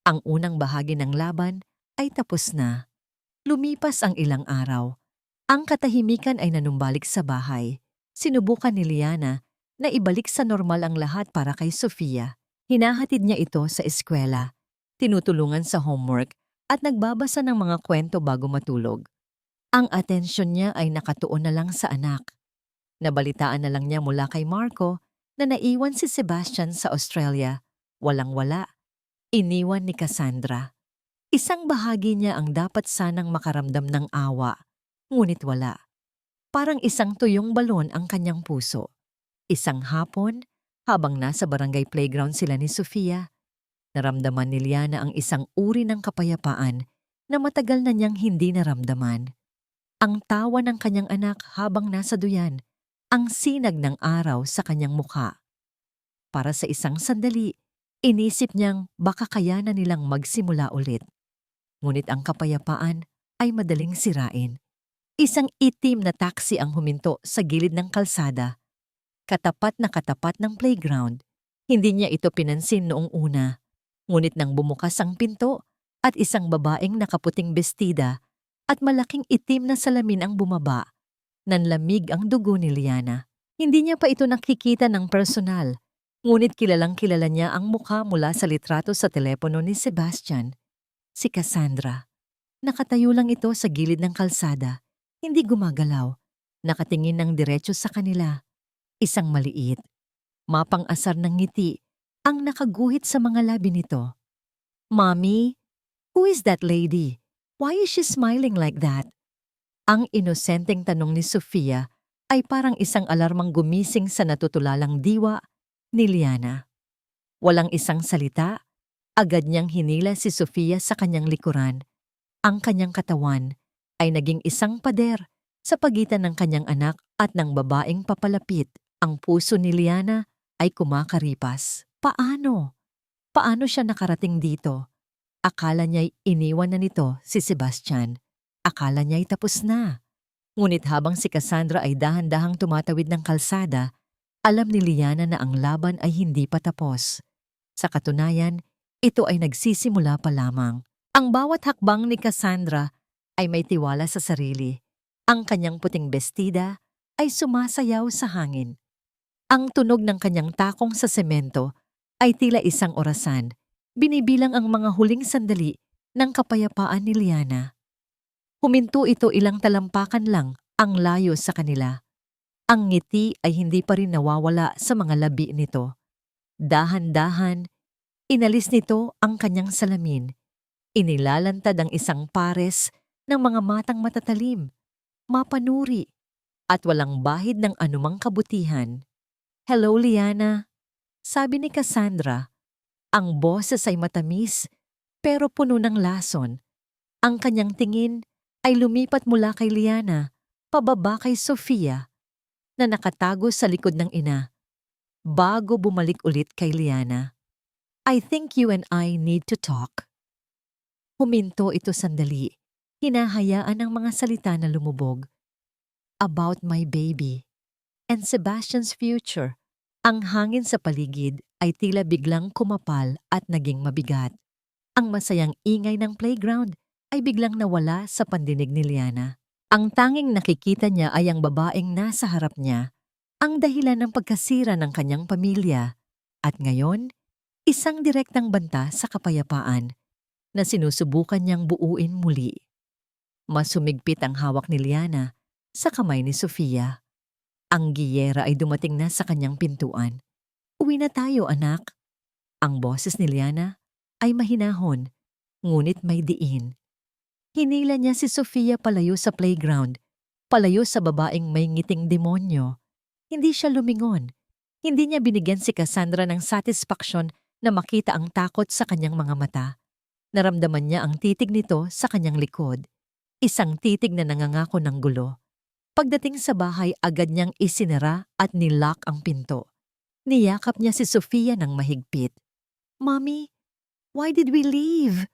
Ang unang bahagi ng laban ay tapos na. Lumipas ang ilang araw. Ang katahimikan ay nanumbalik sa bahay. Sinubukan ni Liana na ibalik sa normal ang lahat para kay Sofia. Hinahatid niya ito sa eskwela, tinutulungan sa homework at nagbabasa ng mga kwento bago matulog. Ang atensyon niya ay nakatuon na lang sa anak. Nabalitaan na lang niya mula kay Marco na naiwan si Sebastian sa Australia. Walang-wala. Iniwan ni Cassandra. Isang bahagi niya ang dapat sanang makaramdam ng awa, ngunit wala. Parang isang tuyong balon ang kanyang puso. Isang hapon, habang nasa barangay playground sila ni Sofia, naramdaman ni Liana ang isang uri ng kapayapaan na matagal na niyang hindi naramdaman. Ang tawa ng kanyang anak habang nasa duyan, ang sinag ng araw sa kanyang mukha. Para sa isang sandali, inisip niyang baka kaya na nilang magsimula ulit. Ngunit ang kapayapaan ay madaling sirain. Isang itim na taxi ang huminto sa gilid ng kalsada. Katapat na katapat ng playground. Hindi niya ito pinansin noong una. Ngunit nang bumukas ang pinto at isang babaeng nakaputing bestida at malaking itim na salamin ang bumaba, nanlamig ang dugo ni Liana. Hindi niya pa ito nakikita ng personal, ngunit kilalang kilala niya ang mukha mula sa litrato sa telepono ni Sebastian. Si Cassandra. Nakatayo lang ito sa gilid ng kalsada. Hindi gumagalaw. Nakatingin ng diretso sa kanila. Isang maliit, mapang-asar ng ngiti ang nakaguhit sa mga labi nito. Mommy, who is that lady? Why is she smiling like that? Ang inosenteng tanong ni Sofia ay parang isang alarmang gumising sa natutulalang diwa ni Liana. Walang isang salita, agad niyang hinila si Sofia sa kanyang likuran. Ang kanyang katawan ay naging isang pader sa pagitan ng kanyang anak at ng babaeng papalapit. Ang puso ni Liana ay kumakaripas. Paano? Paano siya nakarating dito? Akala niya'y iniwan na nito si Sebastian. Akala niya'y tapos na. Ngunit habang si Cassandra ay dahan-dahang tumatawid ng kalsada, alam ni Liana na ang laban ay hindi pa tapos. Sa katunayan, ito ay nagsisimula pa lamang. Ang bawat hakbang ni Cassandra ay may tiwala sa sarili. Ang kanyang puting bestida ay sumasayaw sa hangin. Ang tunog ng kanyang takong sa semento ay tila isang orasan. Binibilang ang mga huling sandali ng kapayapaan ni Liana. Huminto ito ilang talampakan lang ang layo sa kanila. Ang ngiti ay hindi pa rin nawawala sa mga labi nito. Dahan-dahan, inalis nito ang kanyang salamin. Inilalantad ang isang pares ng mga matang matatalim, mapanuri, at walang bahid ng anumang kabutihan. Hello, Liana, sabi ni Cassandra. Ang boses ay matamis pero puno ng lason. Ang kanyang tingin ay lumipat mula kay Liana pababa kay Sofia na nakatago sa likod ng ina bago bumalik ulit kay Liana. I think you and I need to talk. Huminto ito sandali. Hinahayaan ang mga salita na lumubog. About my baby and Sebastian's future. Ang hangin sa paligid ay tila biglang kumapal at naging mabigat. Ang masayang ingay ng playground ay biglang nawala sa pandinig ni Liana. Ang tanging nakikita niya ay ang babaeng nasa harap niya, ang dahilan ng pagkasira ng kanyang pamilya. At ngayon, isang direktang banta sa kapayapaan na sinusubukan niyang buuin muli. Mas sumigpit ang hawak ni Liana sa kamay ni Sofia. Ang giyera ay dumating na sa kanyang pintuan. Uwi na tayo, anak. Ang boses ni Liana ay mahinahon, ngunit may diin. Hinila niya si Sofia palayo sa playground. Palayo sa babaeng may ngiting demonyo. Hindi siya lumingon. Hindi niya binigyan si Cassandra ng satisfaksyon na makita ang takot sa kanyang mga mata. Naramdaman niya ang titig nito sa kanyang likod. Isang titig na nangangako ng gulo. Pagdating sa bahay, agad niyang isinara at nilock ang pinto. Niyakap niya si Sofia ng mahigpit. "Mommy, why did we leave?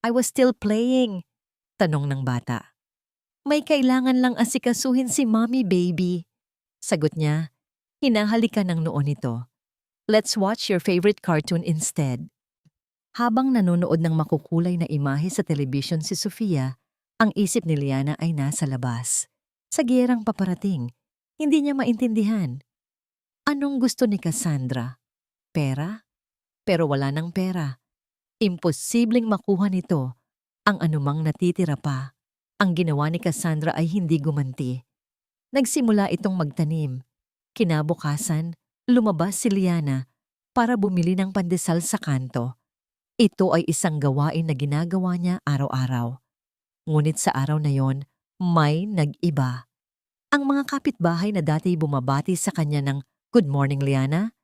I was still playing," tanong ng bata. "May kailangan lang asikasuhin si Mommy, baby," sagot niya. Hinahalikan ng noo nito. "Let's watch your favorite cartoon instead." Habang nanonood ng makukulay na imahe sa telebisyon si Sofia, ang isip ni Liana ay nasa labas. Sa giyerang paparating, hindi niya maintindihan. Anong gusto ni Cassandra? Pera? Pero wala ng pera. Imposibleng makuha nito ang anumang natitira pa. Ang ginawa ni Cassandra ay hindi gumanti. Nagsimula itong magtanim. Kinabukasan, lumabas si Liana para bumili ng pandesal sa kanto. Ito ay isang gawain na ginagawa niya araw-araw. Ngunit sa araw na yon, may nag-iba. Ang mga kapitbahay na dati bumabati sa kanya ng "Good morning, Liana,"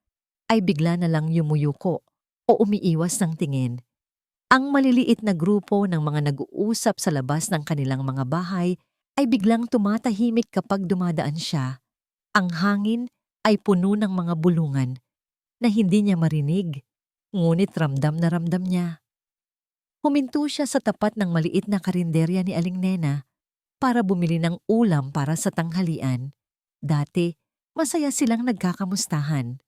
ay bigla na lang yumuyuko o umiiwas ng tingin. Ang maliliit na grupo ng mga nag-uusap sa labas ng kanilang mga bahay ay biglang tumatahimik kapag dumadaan siya. Ang hangin ay puno ng mga bulungan na hindi niya marinig, ngunit ramdam na ramdam niya. Huminto siya sa tapat ng maliit na karinderya ni Aling Nena para bumili ng ulam para sa tanghalian. Dati, masaya silang nagkakamustahan.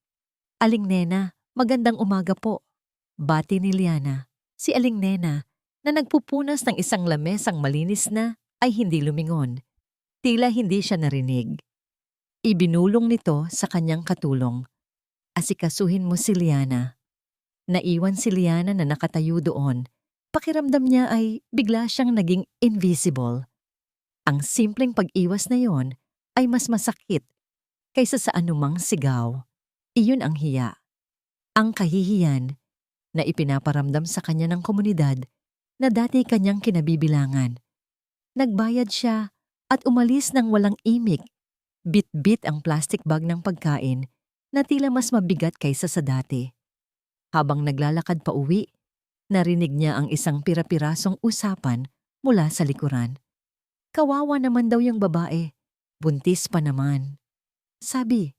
"Aling Nena, magandang umaga po," bati ni Liana. Si Aling Nena, na nagpupunas ng isang lamesang malinis na, ay hindi lumingon. Tila hindi siya narinig. Ibinulong nito sa kanyang katulong. "Asikasuhin mo si Liana." Naiwan si Liana na nakatayo doon. Pakiramdam niya ay bigla siyang naging invisible. Ang simpleng pag-iwas na yon ay mas masakit kaysa sa anumang sigaw. Iyon ang hiya. Ang kahihiyan na ipinaparamdam sa kanya ng komunidad na dati kanyang kinabibilangan. Nagbayad siya at umalis ng walang imik. Bit-bit ang plastic bag ng pagkain na tila mas mabigat kaysa sa dati. Habang naglalakad pa uwi, narinig niya ang isang pira-pirasong usapan mula sa likuran. Kawawa naman daw yung babae. Buntis pa naman. Sabi,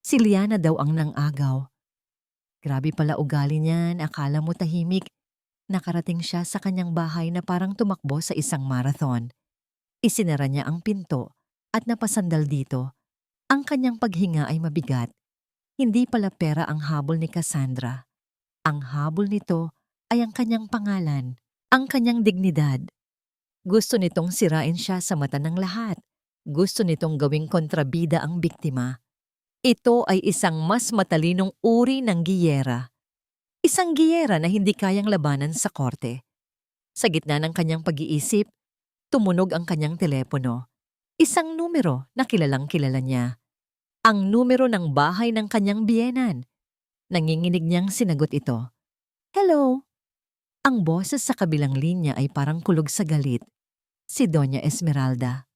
si Liana daw ang nang-agaw. Grabe pala ugali niyan, akala mo tahimik. Nakarating siya sa kanyang bahay na parang tumakbo sa isang marathon. Isinara niya ang pinto at napasandal dito. Ang kanyang paghinga ay mabigat. Hindi pala pera ang habol ni Cassandra. Ang habol nito ay ang kanyang pangalan, ang kanyang dignidad. Gusto nitong sirain siya sa mata ng lahat. Gusto nitong gawing kontrabida ang biktima. Ito ay isang mas matalinong uri ng giyera. Isang giyera na hindi kayang labanan sa korte. Sa gitna ng kanyang pag-iisip, tumunog ang kanyang telepono. Isang numero na kilalang kilala niya. Ang numero ng bahay ng kanyang biyenan. Nanginginig niyang sinagot ito. "Hello?" Ang boses sa kabilang linya ay parang kulog sa galit. Si Doña Esmeralda.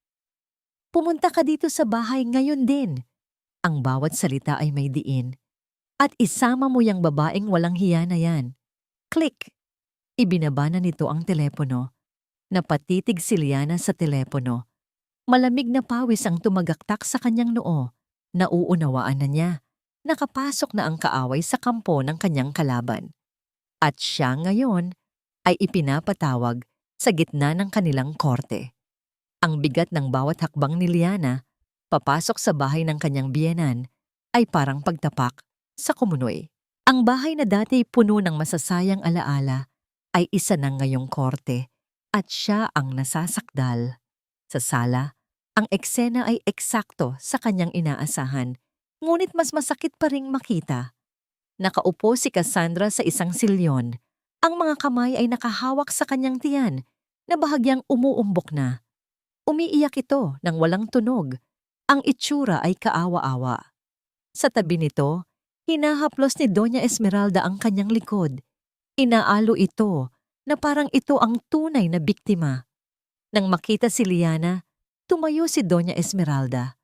"Pumunta ka dito sa bahay ngayon din." Ang bawat salita ay may diin. "At isama mo yung babaeng walang hiya na yan." Click! Ibinaba na nito ang telepono. Napatitig si Liana sa telepono. Malamig na pawis ang tumagaktak sa kanyang noo. Nauunawaan na niya. Nakapasok na ang kaaway sa kampo ng kanyang kalaban. At siya ngayon ay ipinapatawag sa gitna ng kanilang korte. Ang bigat ng bawat hakbang ni Liana papasok sa bahay ng kanyang biyenan ay parang pagtapak sa kumunoy. Ang bahay na dati puno ng masasayang alaala ay isa na ngayong korte at siya ang nasasakdal. Sa sala, ang eksena ay eksakto sa kanyang inaasahan, ngunit mas masakit pa ring makita. Nakaupo si Cassandra sa isang silyon. Ang mga kamay ay nakahawak sa kanyang tiyan na bahagyang umuumbok na. Umiiyak ito ng walang tunog. Ang itsura ay kaawa-awa. Sa tabi nito, hinahaplos ni Doña Esmeralda ang kanyang likod. Inaalo ito na parang ito ang tunay na biktima. Nang makita si Liana, Tumayo si Doña Esmeralda.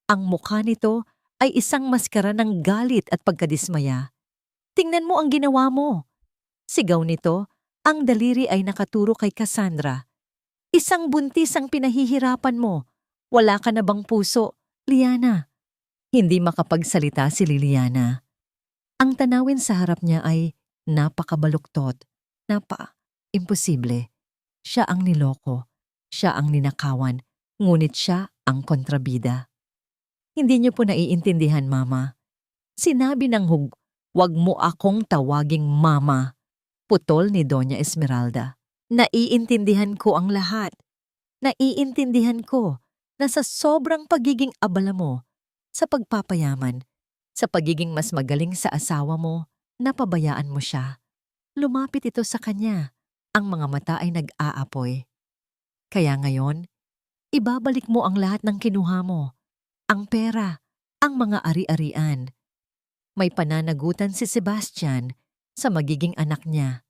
Ang mukha nito ay isang maskara ng galit at pagkadismaya. "Tingnan mo ang ginawa mo!" Sigaw nito, ang daliri ay nakaturo kay Cassandra. "Isang buntis ang pinahihirapan mo. Wala ka na bang puso, Liana?" Hindi makapagsalita si Liliana. Ang tanawin sa harap niya ay napakabaluktot, imposible. Siya ang niloko, siya ang ninakawan, ngunit siya ang kontrabida. "Hindi niyo po naiintindihan, Mama. Sinabi ng wag mo akong tawaging Mama." Putol ni Doña Esmeralda. "Naiintindihan ko ang lahat. Naiintindihan ko na sa sobrang pagiging abala mo, sa pagpapayaman, sa pagiging mas magaling sa asawa mo, napabayaan mo siya." Lumapit ito sa kanya. Ang mga mata ay nag-aapoy. "Kaya ngayon, ibabalik mo ang lahat ng kinuha mo. Ang pera, ang mga ari-arian. May pananagutan si Sebastian sa magiging anak niya.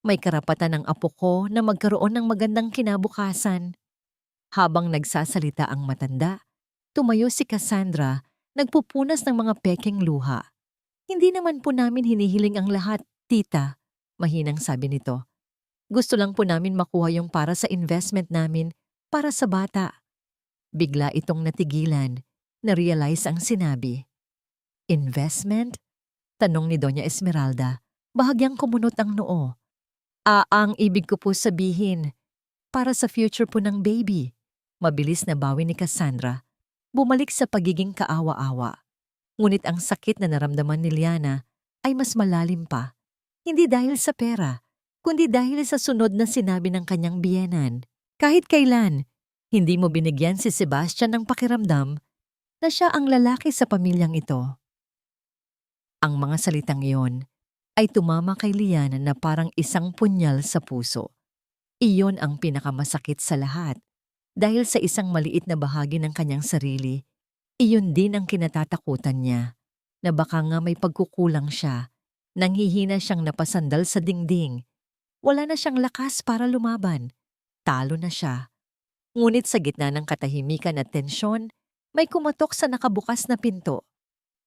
May karapatan ng apo ko na magkaroon ng magandang kinabukasan." Habang nagsasalita ang matanda, tumayo si Cassandra, nagpupunas ng mga pekeng luha. "Hindi naman po namin hinihiling ang lahat, tita," mahinang sabi nito. "Gusto lang po namin makuha yung para sa investment namin, para sa bata." Bigla itong natigilan, na-realize ang sinabi. "Investment?" Tanong ni Doña Esmeralda, bahagyang kumunot ang noo. Ang ibig ko po sabihin, para sa future po ng baby." Mabilis na bawi ni Cassandra, bumalik sa pagiging kaawa-awa. Ngunit ang sakit na naramdaman ni Liana ay mas malalim pa. Hindi dahil sa pera, kundi dahil sa sunod na sinabi ng kanyang biyenan. "Kahit kailan, hindi mo binigyan si Sebastian ng pakiramdam na siya ang lalaki sa pamilyang ito." Ang mga salitang iyon ay tumama kay Liana na parang isang punyal sa puso. Iyon ang pinakamasakit sa lahat. Dahil sa isang maliit na bahagi ng kanyang sarili, iyon din ang kinatatakutan niya, na baka nga may pagkukulang siya, nanghihina siyang napasandal sa dingding. Wala na siyang lakas para lumaban, talo na siya. Ngunit sa gitna ng katahimikan at tensyon, may kumatok sa nakabukas na pinto.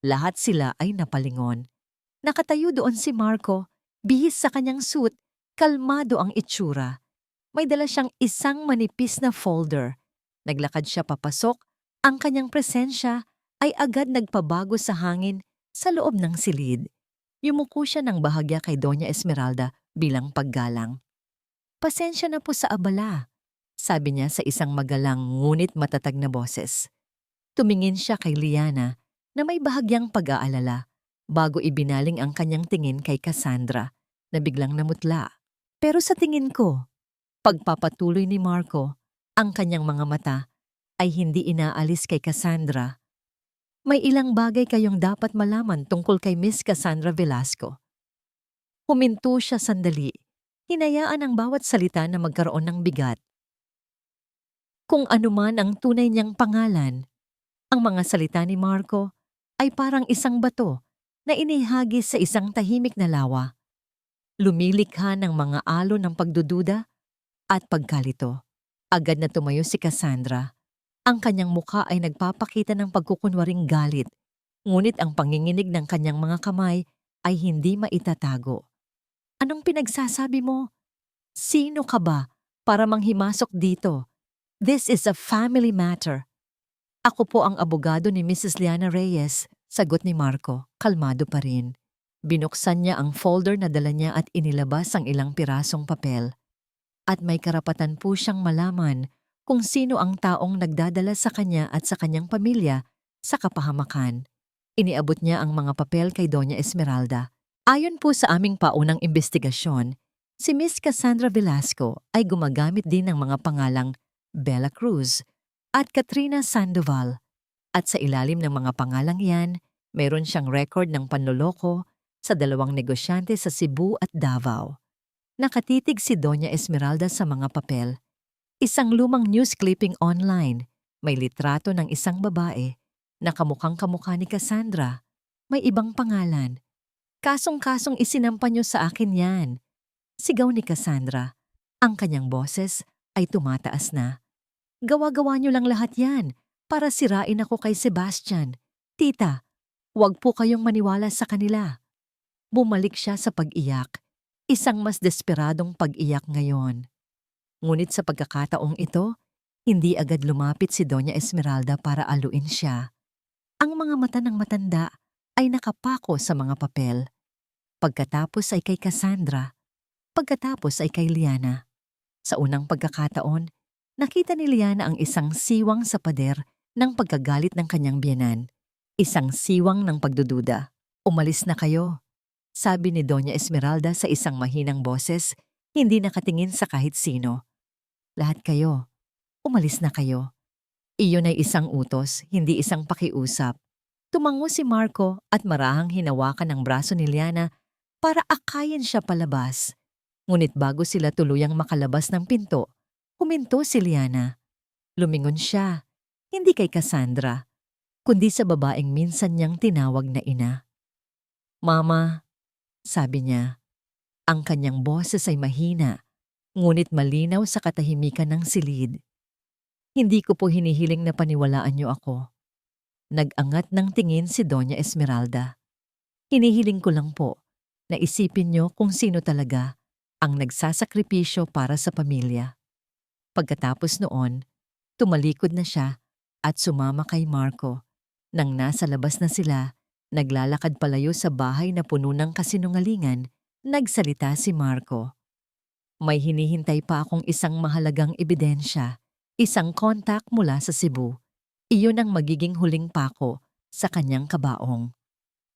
Lahat sila ay napalingon. Nakatayo doon si Marco, bihis sa kanyang suit, kalmado ang itsura. May dala siyang isang manipis na folder. Naglakad siya papasok, ang kanyang presensya ay agad nagpabago sa hangin sa loob ng silid. Yumuko siya ng bahagya kay Doña Esmeralda bilang paggalang. "Pasensya na po sa abala," sabi niya sa isang magalang ngunit matatag na boses. Tumingin siya kay Liana na may bahagyang pag-aalala bago ibinaling ang kanyang tingin kay Cassandra na biglang namutla. "Pero sa tingin ko," pagpapatuloy ni Marco, ang kanyang mga mata ay hindi inaalis kay Cassandra, "may ilang bagay kayong dapat malaman tungkol kay Miss Cassandra Velasco." Huminto siya sandali, hinayaan ang bawat salita na magkaroon ng bigat. Kung anuman ang tunay niyang pangalan, ang mga salita ni Marco ay parang isang bato na inihagis sa isang tahimik na lawa. Lumilikha ng mga alon ng pagdududa at pagkalito. Agad na tumayo si Cassandra. Ang kanyang mukha ay nagpapakita ng pagkukunwaring galit, ngunit ang panginginig ng kanyang mga kamay ay hindi maitatago. "Anong pinagsasabi mo? Sino ka ba para manghimasok dito? This is a family matter." "Ako po ang abogado ni Mrs. Liana Reyes," sagot ni Marco, kalmado pa rin. Binuksan niya ang folder na dala niya at inilabas ang ilang pirasong papel. At may karapatan po siyang malaman kung sino ang taong nagdadala sa kanya at sa kanyang pamilya sa kapahamakan. Iniabot niya ang mga papel kay Doña Esmeralda. "Ayon po sa aming paunang investigasyon, si Miss Cassandra Velasco ay gumagamit din ng mga pangalang Bella Cruz at Katrina Sandoval. At sa ilalim ng mga pangalang iyan, mayroon siyang record ng panloloko sa 2 negosyante sa Cebu at Davao." Nakatitig si Doña Esmeralda sa mga papel. Isang lumang news clipping online. May litrato ng isang babae na kamukhang-kamukha ni Cassandra. May ibang pangalan. "Kasong-kasong isinampa niyo sa akin yan," sigaw ni Cassandra. Ang kanyang boses ay tumataas na. Gawa-gawa niyo lang lahat yan para sirain ako kay Sebastian. Tita, huwag po kayong maniwala sa kanila. Bumalik siya sa pag-iyak, isang mas desperadong pag-iyak ngayon. Ngunit sa pagkakataong ito, hindi agad lumapit si Doña Esmeralda para aluin siya. Ang mga mata ng matanda ay nakapako sa mga papel. Pagkatapos ay kay Cassandra, pagkatapos ay kay Liana. Sa unang pagkakataon, nakita ni Liana ang isang siwang sa pader ng pagkagalit ng kanyang biyenan. Isang siwang ng pagdududa. Umalis na kayo, sabi ni Doña Esmeralda sa isang mahinang boses, hindi nakatingin sa kahit sino. Lahat kayo, umalis na kayo. Iyon ay isang utos, hindi isang pakiusap. Tumango si Marco at marahang hinawakan ang braso ni Liana para akayin siya palabas. Ngunit bago sila tuluyang makalabas ng pinto, huminto si Liana. Lumingon siya, hindi kay Cassandra, kundi sa babaeng minsan niyang tinawag na ina. Mama, sabi niya. Ang kanyang boses ay mahina, ngunit malinaw sa katahimikan ng silid. Hindi ko po hinihiling na paniwalaan niyo ako. Nag-angat ng tingin si Doña Esmeralda. Hinihiling ko lang po na isipin niyo kung sino talaga ang nagsasakripisyo para sa pamilya. Pagkatapos noon, tumalikod na siya at sumama kay Marco. Nang nasa labas na sila, naglalakad palayo sa bahay na puno ng kasinungalingan, nagsalita si Marco. May hinihintay pa akong isang mahalagang ebidensya, isang kontak mula sa Cebu. Iyon ang magiging huling pako sa kanyang kabaong.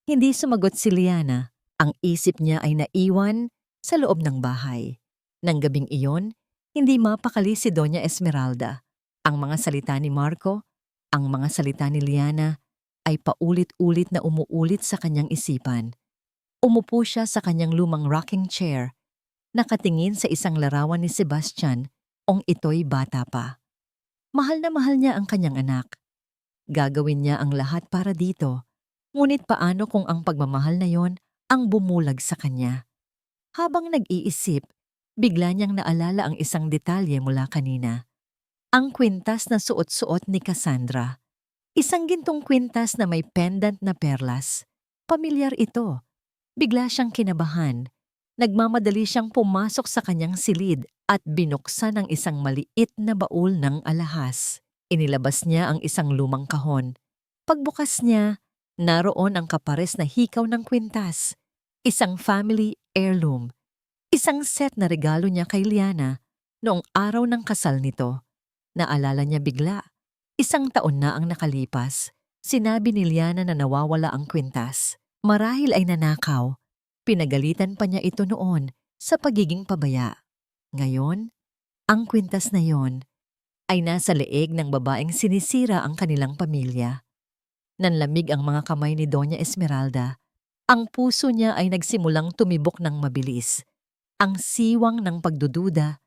Hindi sumagot si Liana. Ang isip niya ay naiwan sa loob ng bahay. Nang gabing iyon, hindi mapakali si Doña Esmeralda. Ang mga salita ni Marco, ang mga salita ni Liana ay paulit-ulit na umuulit sa kanyang isipan. Umupo siya sa kanyang lumang rocking chair, nakatingin sa isang larawan ni Sebastian ong ito'y bata pa. Mahal na mahal niya ang kanyang anak. Gagawin niya ang lahat para dito, ngunit paano kung ang pagmamahal na yon ang bumulag sa kanya? Habang nag-iisip, bigla niyang naalala ang isang detalye mula kanina. Ang kwintas na suot-suot ni Cassandra. Isang gintong kwintas na may pendant na perlas. Pamilyar ito. Bigla siyang kinabahan. Nagmamadali siyang pumasok sa kanyang silid at binuksan ang isang maliit na baul ng alahas. Inilabas niya ang isang lumang kahon. Pagbukas niya, naroon ang kapares na hikaw ng kwintas. Isang family heirloom. Isang set na regalo niya kay Liana noong araw ng kasal nito. Naalala niya bigla. Isang taon na ang nakalipas. Sinabi ni Liana na nawawala ang kwintas. Marahil ay nanakaw. Pinagalitan pa niya ito noon sa pagiging pabaya. Ngayon, ang kwintas na yon ay nasa leeg ng babaeng sinisira ang kanilang pamilya. Nanlamig ang mga kamay ni Doña Esmeralda. Ang puso niya ay nagsimulang tumibok ng mabilis. Ang siwang ng pagdududa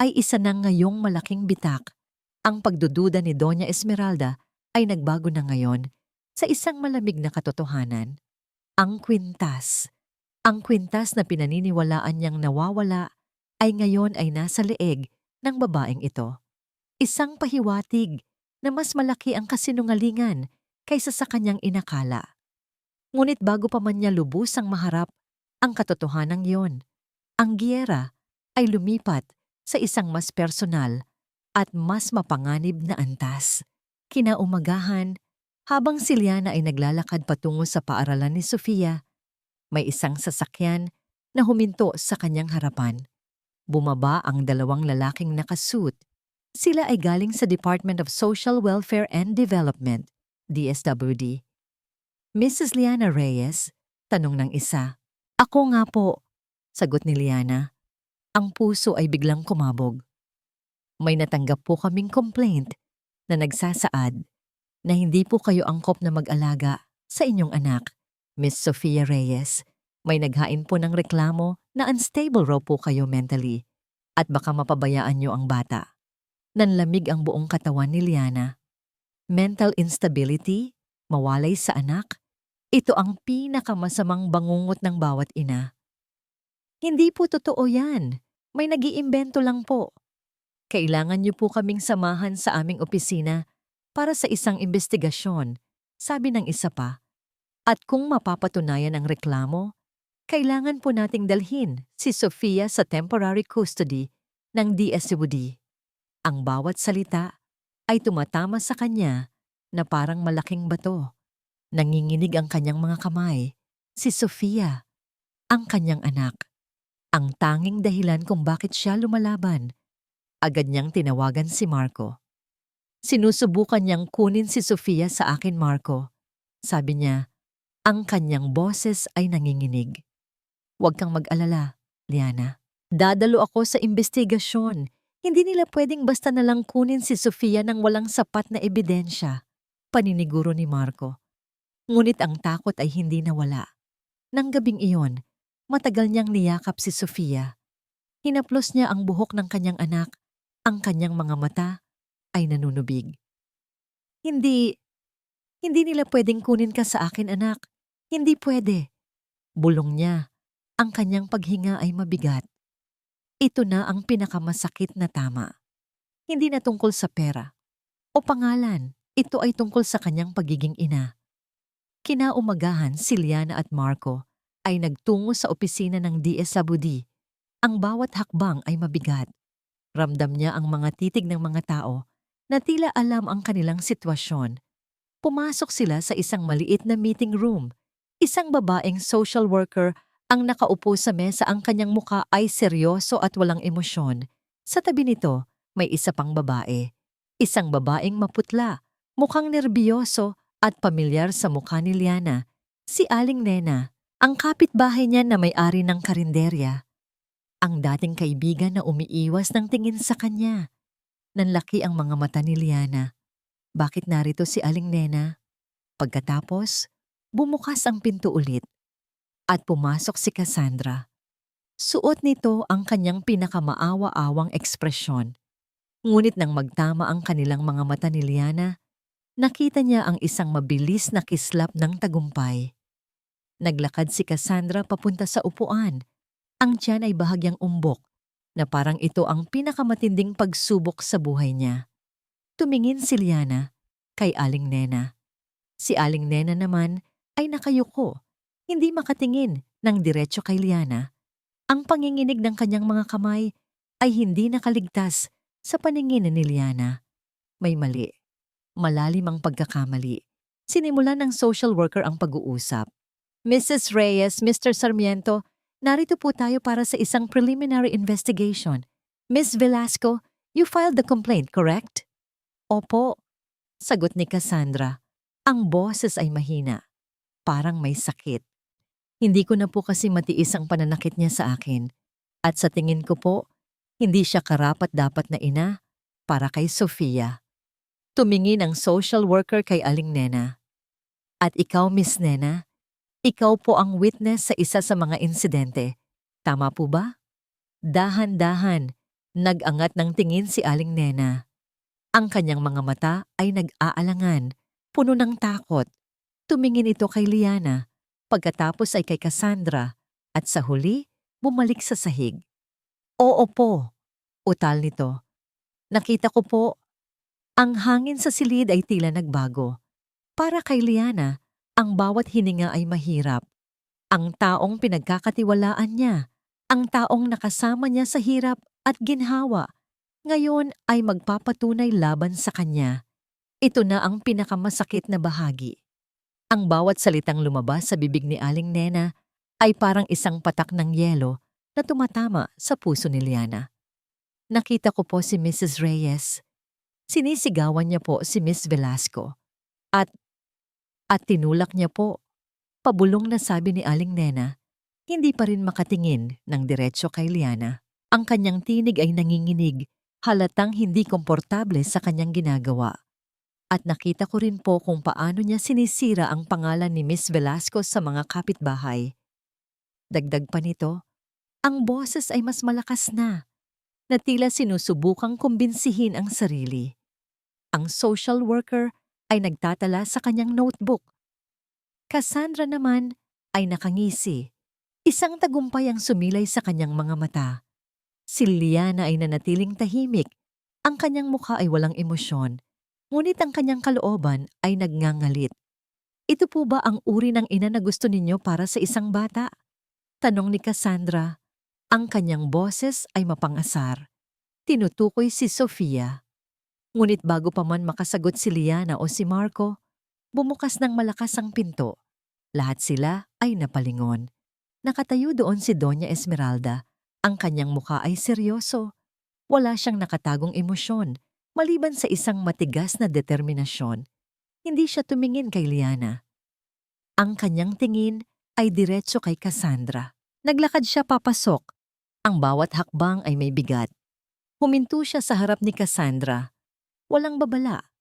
ay isa ng ngayong malaking bitak. Ang pagdududa ni Doña Esmeralda ay nagbago na ngayon sa isang malamig na katotohanan. Ang kwintas. Ang kwintas na pinaniniwalaan niyang nawawala ay ngayon ay nasa leeg ng babaeng ito. Isang pahiwatig na mas malaki ang kasinungalingan kaysa sa kanyang inakala. Ngunit bago pa man niya lubusang maharap ang katotohanang yon, ang giyera ay lumipat sa isang mas personal at mas mapanganib na antas. Kinaumagahan, habang si Liana ay naglalakad patungo sa paaralan ni Sofia, may isang sasakyan na huminto sa kanyang harapan. Bumaba ang dalawang lalaking nakasuit. Sila ay galing sa Department of Social Welfare and Development, DSWD. Mrs. Liana Reyes, tanong ng isa. Ako nga po, sagot ni Liana. Ang puso ay biglang kumabog. May natanggap po kaming complaint na nagsasaad na hindi po kayo angkop na mag-alaga sa inyong anak, Miss Sofia Reyes. May naghain po ng reklamo na unstable raw po kayo mentally at baka mapabayaan niyo ang bata. Nanlamig ang buong katawan ni Liana. Mental instability, mawalay sa anak, ito ang pinakamasamang bangungot ng bawat ina. Hindi po totoo yan. May nag-iimbento lang po. Kailangan niyo po kaming samahan sa aming opisina para sa isang investigasyon, sabi ng isa pa. At kung mapapatunayan ang reklamo, kailangan po nating dalhin si Sofia sa temporary custody ng DSWD. Ang bawat salita ay tumatama sa kanya na parang malaking bato. Nanginginig ang kanyang mga kamay. Si Sofia, ang kanyang anak. Ang tanging dahilan kung bakit siya lumalaban. Agad niyang tinawagan si Marco. Sinusubukan niyang kunin si Sofia sa akin, Marco. Sabi niya, ang kanyang boses ay nanginginig. Huwag kang mag-alala, Liana. Dadalo ako sa investigasyon. Hindi nila pwedeng basta nalang kunin si Sofia nang walang sapat na ebidensya. Paniniguro ni Marco. Ngunit ang takot ay hindi nawala. Nang gabing iyon, matagal niyang niyakap si Sofia. Hinaplos niya ang buhok ng kanyang anak. Ang kanyang mga mata ay nanunubig. Hindi nila pwedeng kunin ka sa akin, anak. Hindi pwede. Bulong niya. Ang kanyang paghinga ay mabigat. Ito na ang pinakamasakit na tama. Hindi na tungkol sa pera o pangalan. Ito ay tungkol sa kanyang pagiging ina. Kinaumagahan si Liana at Marco ay nagtungo sa opisina ng DSWD. Ang bawat hakbang ay mabigat. Ramdam niya ang mga titig ng mga tao na tila alam ang kanilang sitwasyon. Pumasok sila sa isang maliit na meeting room. Isang babaeng social worker ang nakaupo sa mesa, ang kanyang muka ay seryoso at walang emosyon. Sa tabi nito, may isa pang babae. Isang babaeng maputla, mukhang nerbiyoso at pamilyar sa mukha ni Liana. Si Aling Nena, ang kapitbahay niya na may-ari ng karinderya. Ang dating kaibigan na umiiwas ng tingin sa kanya. Nanlaki ang mga mata ni Liana. Bakit narito si Aling Nena? Pagkatapos, bumukas ang pinto ulit. At pumasok si Cassandra. Suot nito ang kanyang pinakamaawa-awang ekspresyon. Ngunit nang magtama ang kanilang mga mata ni Liana, nakita niya ang isang mabilis na kislap ng tagumpay. Naglakad si Cassandra papunta sa upuan. Ang tiyan ay bahagyang umbok na parang ito ang pinakamatinding pagsubok sa buhay niya. Tumingin si Liana kay Aling Nena. Si Aling Nena naman ay nakayuko, hindi makatingin ng diretso kay Liana. Ang panginginig ng kanyang mga kamay ay hindi nakaligtas sa paningin ni Liana. May mali. Malalim ang pagkakamali. Sinimulan ng social worker ang pag-uusap. Mrs. Reyes, Mr. Sarmiento, narito po tayo para sa isang preliminary investigation. Ms. Velasco, you filed the complaint, correct? Opo, sagot ni Cassandra. Ang boses ay mahina. Parang may sakit. Hindi ko na po kasi matiis ang pananakit niya sa akin. At sa tingin ko po, hindi siya karapat-dapat na ina para kay Sofia. Tumingin ang social worker kay Aling Nena. At ikaw, Miss Nena, ikaw po ang witness sa isa sa mga insidente. Tama po ba? Dahan-dahan, nag-angat ng tingin si Aling Nena. Ang kanyang mga mata ay nag-aalangan, puno ng takot. Tumingin ito kay Liana, pagkatapos ay kay Cassandra, at sa huli, bumalik sa sahig. Oo po, utal nito. Nakita ko po, ang hangin sa silid ay tila nagbago. Para kay Liana, ang bawat hininga ay mahirap. Ang taong pinagkakatiwalaan niya, ang taong nakasama niya sa hirap at ginhawa, ngayon ay magpapatunay laban sa kanya. Ito na ang pinakamasakit na bahagi. Ang bawat salitang lumabas sa bibig ni Aling Nena ay parang isang patak ng yelo na tumatama sa puso ni Liana. Nakita ko po si Mrs. Reyes. Sinisigawan niya po si Miss Velasco. At tinulak niya po. Pabulong na sabi ni Aling Nena, hindi pa rin makatingin ng diretso kay Liana. Ang kanyang tinig ay nanginginig, halatang hindi komportable sa kanyang ginagawa. At nakita ko rin po kung paano niya sinisira ang pangalan ni Miss Velasco sa mga kapitbahay. Dagdag pa nito, ang boses ay mas malakas na tila sinusubukang kumbinsihin ang sarili. Ang social worker ay nagtatala sa kanyang notebook. Cassandra naman ay nakangisi. Isang tagumpay ang sumilay sa kanyang mga mata. Si Liana ay nanatiling tahimik, Ang kanyang mukha ay walang emosyon, ngunit ang kanyang kalooban ay nagngangalit. Ito po ba ang uri ng ina na gusto ninyo para sa isang bata? Tanong ni Cassandra. Ang kanyang boses ay mapangasar. Tinutukoy si Sofia. Ngunit bago pa man makasagot si Liana o si Marco, bumukas ng malakas ang pinto. Lahat sila ay napalingon. Nakatayo doon si Doña Esmeralda. Ang kanyang mukha ay seryoso. Wala siyang nakatagong emosyon, maliban sa isang matigas na determinasyon. Hindi siya tumingin kay Liana. Ang kanyang tingin ay diretso kay Cassandra. Naglakad siya papasok. Ang bawat hakbang ay may bigat. Huminto siya sa harap ni Cassandra. Walang babala.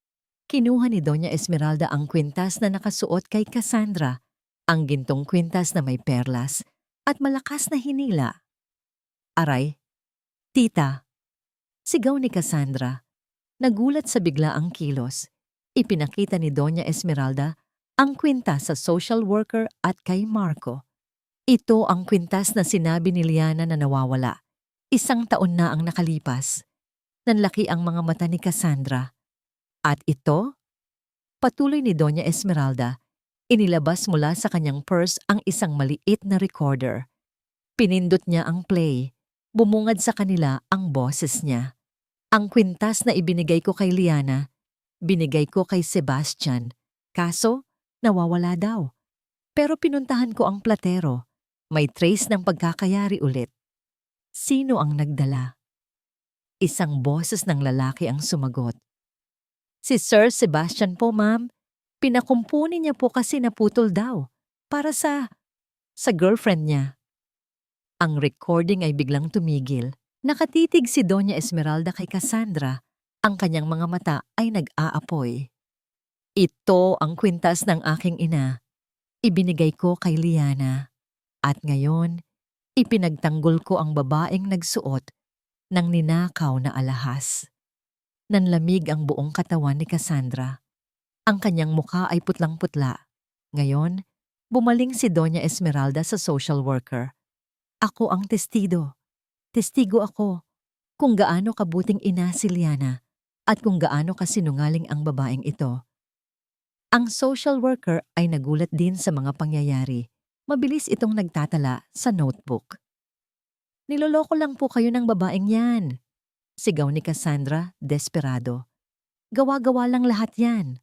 Kinuha ni Doña Esmeralda ang kwintas na nakasuot kay Cassandra, ang gintong kwintas na may perlas at malakas na hinila. Aray, tita! Sigaw ni Cassandra. Nagulat sa biglaang kilos. Ipinakita ni Doña Esmeralda ang kwintas sa social worker at kay Marco. Ito ang kwintas na sinabi ni Liana na nawawala. 1 taon na ang nakalipas. Nanlaki ang mga mata ni Cassandra. At ito? Patuloy ni Doña Esmeralda, inilabas mula sa kanyang purse ang isang maliit na recorder. Pinindot niya ang play. Bumungad sa kanila ang boses niya. Ang kwintas na ibinigay ko kay Liana, binigay ko kay Sebastian. Kaso, nawawala daw. Pero pinuntahan ko ang platero. May trace ng pagkakayari ulit. Sino ang nagdala? Isang boses ng lalaki ang sumagot. Si Sir Sebastian po, ma'am. Pinakumpuni niya po kasi naputol daw. Para sa girlfriend niya. Ang recording ay biglang tumigil. Nakatitig si Doña Esmeralda kay Cassandra. Ang kanyang mga mata ay nag-aapoy. Ito ang kwintas ng aking ina. Ibinigay ko kay Liana. At ngayon, ipinagtanggol ko ang babaeng nagsuot ng ninakaw na alahas. Nanlamig ang buong katawan ni Cassandra. Ang kanyang mukha ay putlang-putla. Ngayon, bumaling si Doña Esmeralda sa social worker. Ako ang testigo. Testigo ako kung gaano kabuting ina si Liana at kung gaano kasinungaling ang babaeng ito. Ang social worker ay nagulat din sa mga pangyayari. Mabilis itong nagtatala sa notebook. Niloloko lang po kayo ng babaeng yan. Sigaw ni Cassandra, desperado. Gawa-gawa lang lahat yan.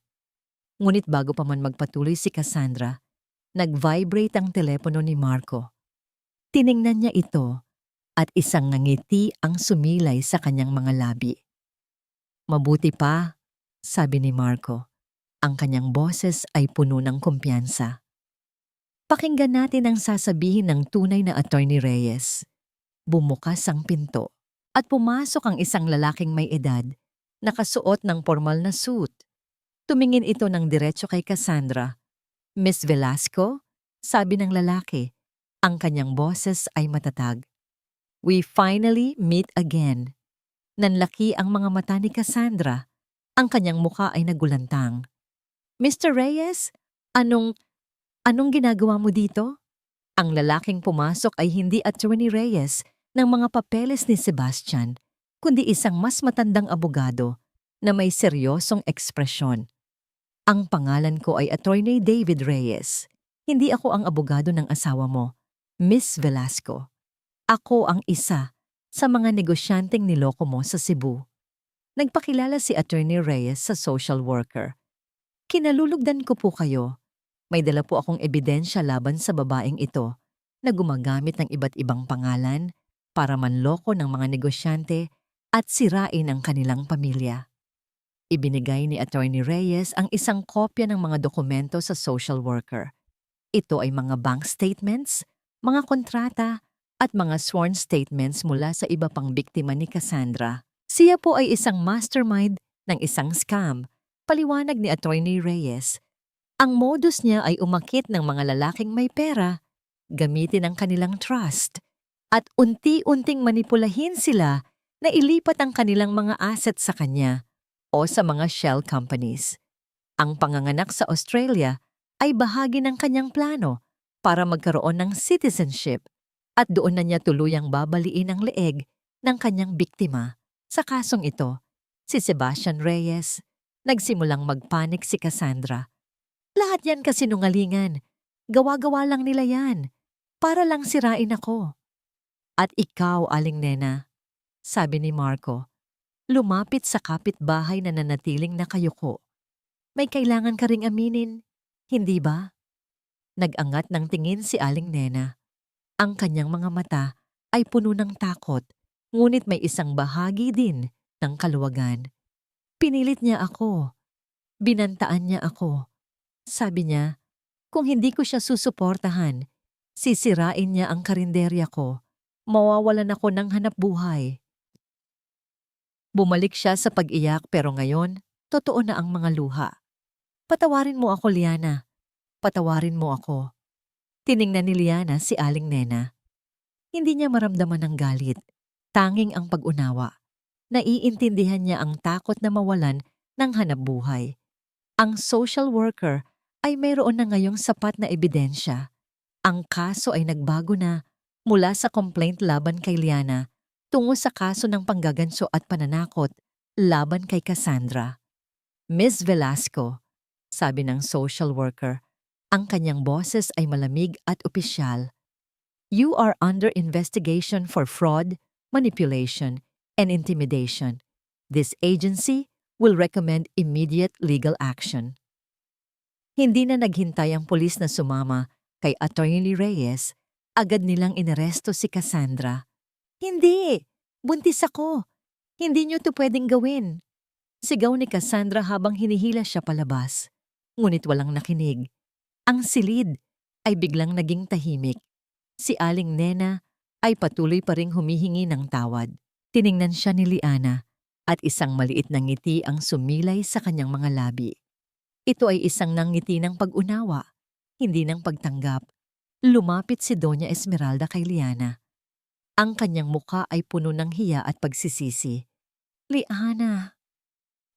Ngunit bago pa man magpatuloy si Cassandra, nag-vibrate ang telepono ni Marco. Tiningnan niya ito at isang ngiti ang sumilay sa kanyang mga labi. Mabuti pa, sabi ni Marco. Ang kanyang boses ay puno ng kumpiyansa. Pakinggan natin ang sasabihin ng tunay na Attorney Reyes. Bumukas ang pinto at pumasok ang isang lalaking may edad, nakasuot ng formal na suit. Tumingin ito ng diretso kay Cassandra. Miss Velasco? Sabi ng lalaki. Ang kanyang boses ay matatag. We finally meet again. Nanlaki ang mga mata ni Cassandra. Ang kanyang muka ay nagulantang. Mr. Reyes, anong ginagawa mo dito? Ang lalaking pumasok ay hindi Attorney Reyes ng mga papeles ni Sebastian, kundi isang mas matandang abogado na may seryosong ekspresyon. Ang pangalan ko ay Attorney David Reyes. Hindi ako ang abogado ng asawa mo, Miss Velasco. Ako ang isa sa mga negosyanteng niloko mo sa Cebu. Nagpakilala si Attorney Reyes sa social worker. Kinalulugdan ko po kayo. May dala po akong ebidensya laban sa babaeng ito na gumagamit ng iba't ibang pangalan para manloko ng mga negosyante at sirain ang kanilang pamilya. Ibinigay ni Attorney Reyes ang isang kopya ng mga dokumento sa social worker. Ito ay mga bank statements, mga kontrata, at mga sworn statements mula sa iba pang biktima ni Cassandra. Siya po ay isang mastermind ng isang scam, paliwanag ni Attorney Reyes. Ang modus niya ay umakit ng mga lalaking may pera, gamitin ang kanilang trust, at unti-unting manipulahin sila na ilipat ang kanilang mga asset sa kanya o sa mga shell companies. Ang panganganak sa Australia ay bahagi ng kanyang plano para magkaroon ng citizenship at doon na niya tuluyang babaliin ang leeg ng kanyang biktima sa kasong ito. Si Sebastian Reyes. Nagsimulang magpanik si Cassandra. Lahat yan kasinungalingan. Gawa-gawa lang nila yan. Para lang sirain ako. At ikaw, Aling Nena, sabi ni Marco, lumapit sa kapitbahay na nanatiling nakayuko. May kailangan ka ring aminin, hindi ba? Nag-angat ng tingin si Aling Nena. Ang kanyang mga mata ay puno ng takot, ngunit may isang bahagi din ng kaluwagan. Pinilit niya ako. Binantaan niya ako. Sabi niya, kung hindi ko siya susuportahan, sisirain niya ang karinderya ko. Mawawalan ako ng hanapbuhay. Bumalik siya sa pag-iyak pero ngayon, totoo na ang mga luha. Patawarin mo ako, Liana. Patawarin mo ako. Tiningnan ni Liana si Aling Nena. Hindi niya maramdaman ng galit, tanging ang pag-unawa. Naiintindihan niya ang takot na mawalan ng hanapbuhay. Ang social worker ay mayroon na ngayong sapat na ebidensya. Ang kaso ay nagbago na mula sa complaint laban kay Liana tungo sa kaso ng panggaganso at pananakot laban kay Cassandra. Ms. Velasco, sabi ng social worker, ang kanyang boses ay malamig at opisyal. You are under investigation for fraud, manipulation, and intimidation. This agency will recommend immediate legal action. Hindi na naghintay ang pulis na sumama kay Attorney Reyes, agad nilang inaresto si Cassandra. Hindi! Buntis ako! Hindi niyo to pwedeng gawin! Sigaw ni Cassandra habang hinihila siya palabas. Ngunit walang nakinig. Ang silid ay biglang naging tahimik. Si Aling Nena ay patuloy pa ring humihingi ng tawad. Tiningnan siya ni Liana at isang maliit na ngiti ang sumilay sa kanyang mga labi. Ito ay isang nangiti ng pag-unawa, hindi ng pagtanggap. Lumapit si Doña Esmeralda kay Liana. Ang kanyang muka ay puno ng hiya at pagsisisi. Liana.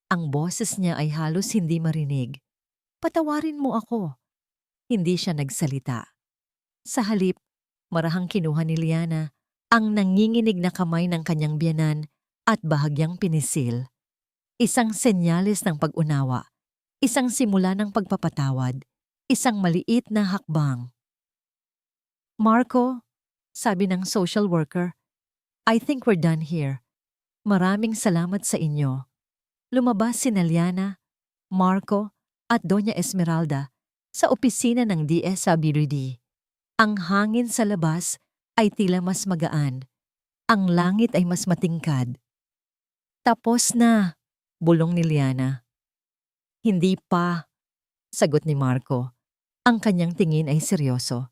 Ang boses niya ay halos hindi marinig. Patawarin mo ako. Hindi siya nagsalita. Sa halip, marahang kinuha ni Liana ang nanginginig na kamay ng kanyang biyanan at bahagyang pinisil. Isang senyales ng pag-unawa, isang simula ng pagpapatawad, isang maliit na hakbang. Marco, sabi ng social worker, I think we're done here. Maraming salamat sa inyo. Lumabas si Liana, Marco at Doña Esmeralda sa opisina ng DSWD. Ang hangin sa labas ay tila mas magaan. Ang langit ay mas matingkad. Tapos na, bulong ni Liana. Hindi pa, sagot ni Marco. Ang kanyang tingin ay seryoso.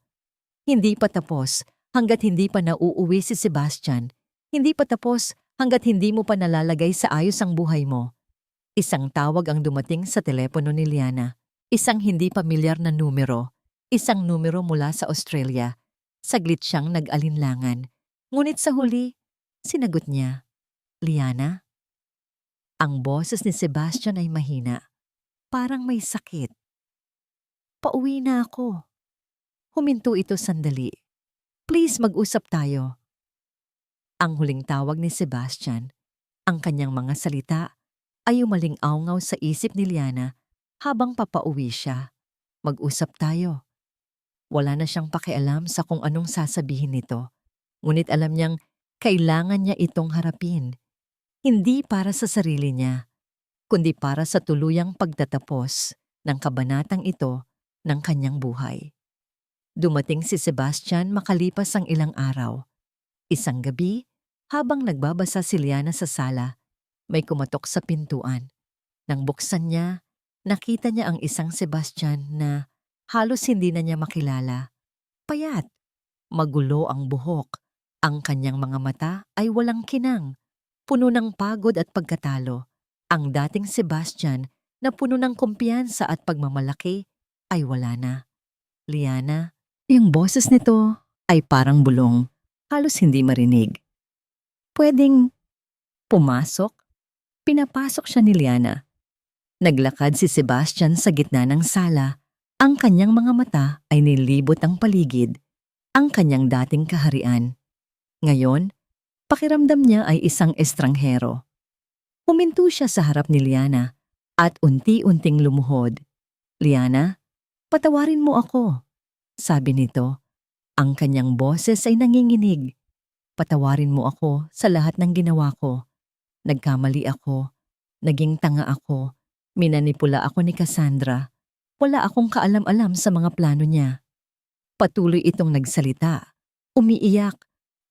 Hindi pa tapos hanggat hindi pa nauuwi si Sebastian. Hindi pa tapos hanggat hindi mo pa nalalagay sa ayos ang buhay mo. Isang tawag ang dumating sa telepono ni Liana. Isang hindi pamilyar na numero. Isang numero mula sa Australia. Saglit siyang nag-alinlangan. Ngunit sa huli, sinagot niya, Liana? Ang boses ni Sebastian ay mahina. Parang may sakit. Pauwi na ako. Huminto ito sandali. Please mag-usap tayo. Ang huling tawag ni Sebastian, ang kanyang mga salita ay umaling-awngaw sa isip ni Liana habang papauwi siya. Mag-usap tayo. Wala na siyang pakialam sa kung anong sasabihin nito. Ngunit alam niyang kailangan niya itong harapin. Hindi para sa sarili niya, kundi para sa tuluyang pagtatapos ng kabanatang ito ng kanyang buhay. Dumating si Sebastian makalipas ang ilang araw. Isang gabi, habang nagbabasa si Liana sa sala, may kumatok sa pintuan. Nang buksan niya, nakita niya ang isang Sebastian na halos hindi na niya makilala. Payat, magulo ang buhok, ang kanyang mga mata ay walang kinang, puno ng pagod at pagkatalo. Ang dating Sebastian na puno ng kumpiyansa at pagmamalaki ay wala na. Liana, yung boses nito ay parang bulong, halos hindi marinig. Pwedeng pumasok? Pinapasok siya ni Liana. Naglakad si Sebastian sa gitna ng sala. Ang kanyang mga mata ay nilibot ang paligid, ang kanyang dating kaharian. Ngayon, pakiramdam niya ay isang estranghero. Huminto siya sa harap ni Liana at unti-unting lumuhod. "Liana, patawarin mo ako," sabi nito. Ang kanyang boses ay nanginginig. "Patawarin mo ako sa lahat ng ginawa ko. Nagkamali ako. Naging tanga ako. Minanipula ako ni Cassandra. Wala akong kaalam-alam sa mga plano niya." Patuloy itong nagsalita. Umiiyak.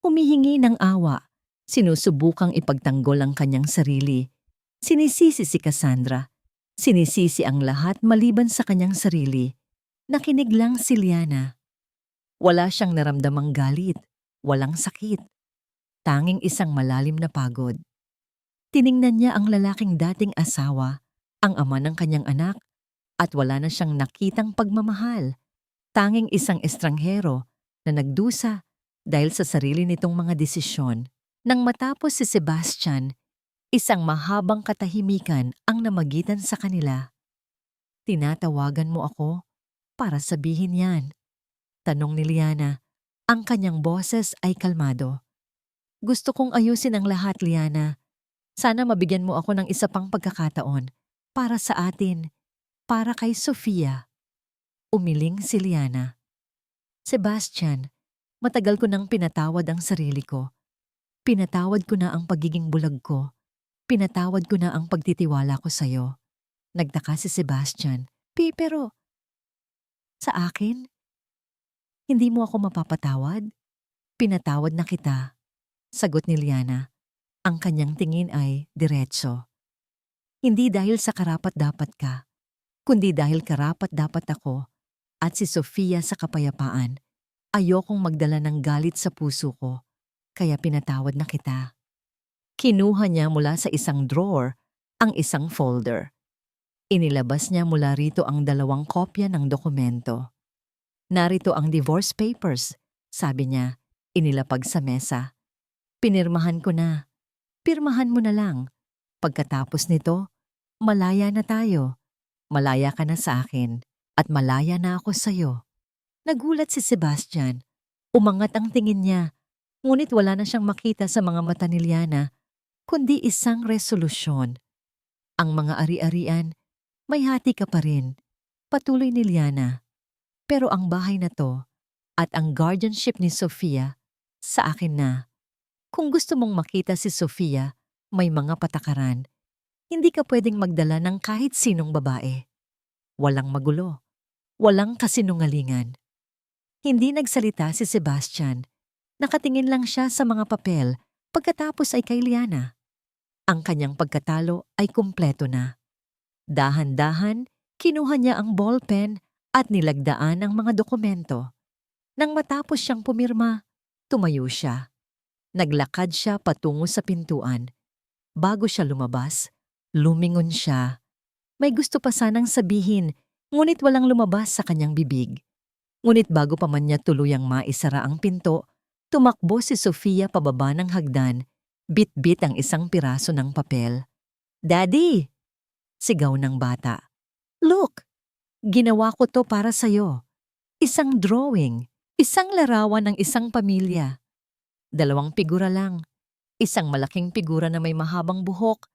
Humihingi ng awa. Sinusubukang ipagtanggol ang kanyang sarili. Sinisisi si Cassandra. Sinisisi ang lahat maliban sa kanyang sarili. Nakinig lang si Liana. Wala siyang naramdamang galit. Walang sakit. Tanging isang malalim na pagod. Tiningnan niya ang lalaking dating asawa, ang ama ng kanyang anak, at wala na siyang nakitang pagmamahal. Tanging isang estranghero na nagdusa dahil sa sarili nitong mga desisyon. Nang matapos si Sebastian, isang mahabang katahimikan ang namagitan sa kanila. "Tinatawagan mo ako para sabihin yan?" tanong ni Liana. Ang kanyang boses ay kalmado. "Gusto kong ayusin ang lahat, Liana. Sana mabigyan mo ako ng isa pang pagkakataon para sa atin, para kay Sofia." Umiling si Liana. "Sebastian, matagal ko nang pinatawad ang sarili ko. Pinatawad ko na ang pagiging bulag ko. Pinatawad ko na ang pagtitiwala ko sa'yo." Nagtaka si Sebastian. Pero sa akin, hindi mo ako mapapatawad?" "Pinatawad na kita," sagot ni Liana. Ang kanyang tingin ay diretso. "Hindi dahil sa karapat-dapat ka, kundi dahil karapat-dapat ako at si Sofia sa kapayapaan. Ayokong magdala ng galit sa puso ko, kaya pinatawad na kita." Kinuha niya mula sa isang drawer ang isang folder. Inilabas niya mula rito ang 2 kopya ng dokumento. "Narito ang divorce papers," sabi niya, inilapag sa mesa. "Pinirmahan ko na. Pirmahan mo na lang. Pagkatapos nito, malaya na tayo. Malaya ka na sa akin at malaya na ako sa'yo." Nagulat si Sebastian. Umangat ang tingin niya, ngunit wala na siyang makita sa mga mata ni Liana, kundi isang resolusyon. "Ang mga ari-arian, may hati ka pa rin," patuloy ni Liana. "Pero ang bahay na to at ang guardianship ni Sofia, sa akin na. Kung gusto mong makita si Sofia, may mga patakaran. Hindi ka pwedeng magdala ng kahit sinong babae. Walang magulo. Walang kasinungalingan." Hindi nagsalita si Sebastian. Nakatingin lang siya sa mga papel, pagkatapos ay kay Liana. Ang kanyang pagkatalo ay kumpleto na. Dahan-dahan, kinuha niya ang ballpen at nilagdaan ang mga dokumento. Nang matapos siyang pumirma, tumayo siya. Naglakad siya patungo sa pintuan. Bago siya lumabas, lumingon siya. May gusto pa sanang sabihin, ngunit walang lumabas sa kanyang bibig. Ngunit bago pa man niya tuluyang maisara ang pinto, tumakbo si Sofia pababa ng hagdan, bit-bit ang isang piraso ng papel. "Daddy!" sigaw ng bata. "Look! Ginawa ko to para sa'yo. Isang drawing, isang larawan ng isang pamilya. 2 figura lang. Isang malaking figura na may mahabang buhok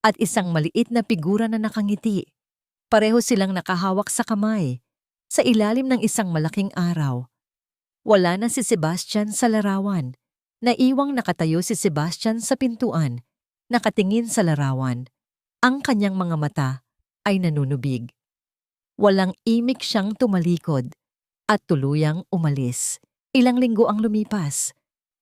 at isang maliit na figura na nakangiti. Pareho silang nakahawak sa kamay, sa ilalim ng isang malaking araw. Wala na si Sebastian sa larawan. Naiwang nakatayo si Sebastian sa pintuan, nakatingin sa larawan. Ang kanyang mga mata ay nanunubig. Walang imik siyang tumalikod at tuluyang umalis. Ilang linggo ang lumipas.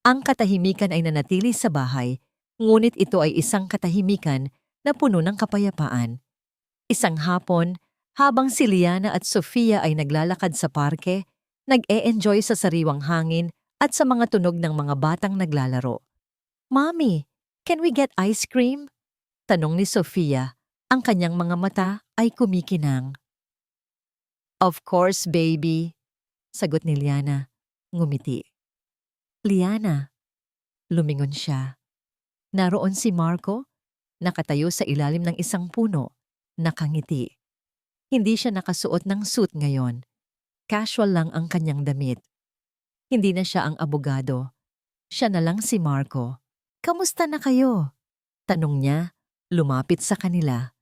Ang katahimikan ay nanatili sa bahay, ngunit ito ay isang katahimikan na puno ng kapayapaan. Isang hapon, habang si Liana at Sofia ay naglalakad sa parke, nag-e-enjoy sa sariwang hangin at sa mga tunog ng mga batang naglalaro. "Mommy, can we get ice cream?" tanong ni Sofia. Ang kanyang mga mata ay kumikinang. "Of course, baby," sagot ni Liana. Ngumiti. "Liana." Lumingon siya. Naroon si Marco, nakatayo sa ilalim ng isang puno, nakangiti. Hindi siya nakasuot ng suit ngayon. Casual lang ang kanyang damit. Hindi na siya ang abogado. Siya na lang si Marco. "Kamusta na kayo?" tanong niya. Lumapit sa kanila.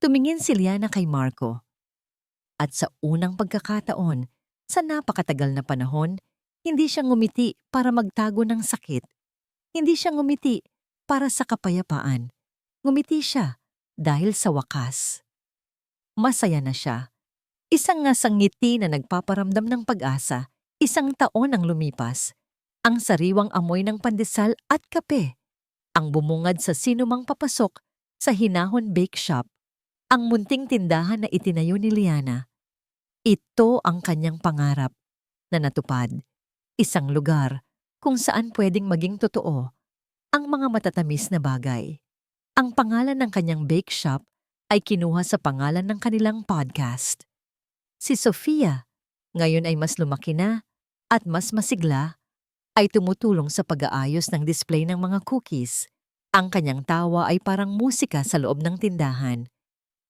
Tumingin si Liana kay Marco. At sa unang pagkakataon, sa napakatagal na panahon, hindi siya ngumiti para magtago ng sakit. Hindi siya ngumiti para sa kapayapaan. Ngumiti siya dahil sa wakas. Masaya na siya. Isang ngasang ngiti na nagpaparamdam ng pag-asa. Isang taon ang lumipas. Ang sariwang amoy ng pandesal at kape. Ang bumungad sa sinumang papasok sa Hinahon Bake Shop. Ang munting tindahan na itinayo ni Liana. Ito ang kanyang pangarap na natupad. Isang lugar kung saan pwedeng maging totoo ang mga matatamis na bagay. Ang pangalan ng kanyang bake shop ay kinuha sa pangalan ng kanilang podcast. Si Sofia, ngayon ay mas lumaki na at mas masigla, ay tumutulong sa pag-aayos ng display ng mga cookies. Ang kanyang tawa ay parang musika sa loob ng tindahan.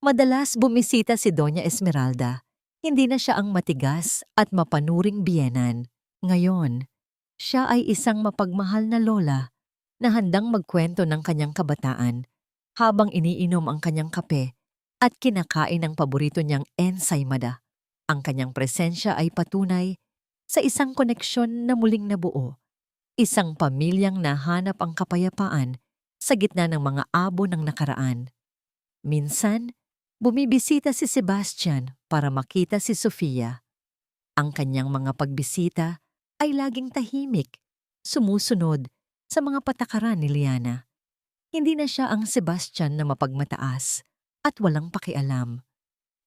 Madalas bumisita si Doña Esmeralda. Hindi na siya ang matigas at mapanuring biyenan. Ngayon, siya ay isang mapagmahal na lola na handang magkwento ng kanyang kabataan habang iniinom ang kanyang kape at kinakain ang paborito niyang ensaymada. Ang kanyang presensya ay patunay sa isang koneksyon na muling nabuo. Isang pamilyang nahanap ang kapayapaan sa gitna ng mga abo ng nakaraan. Minsan, bumibisita si Sebastian para makita si Sofia. Ang kanyang mga pagbisita ay laging tahimik, sumusunod sa mga patakaran ni Liana. Hindi na siya ang Sebastian na mapagmataas at walang pakialam.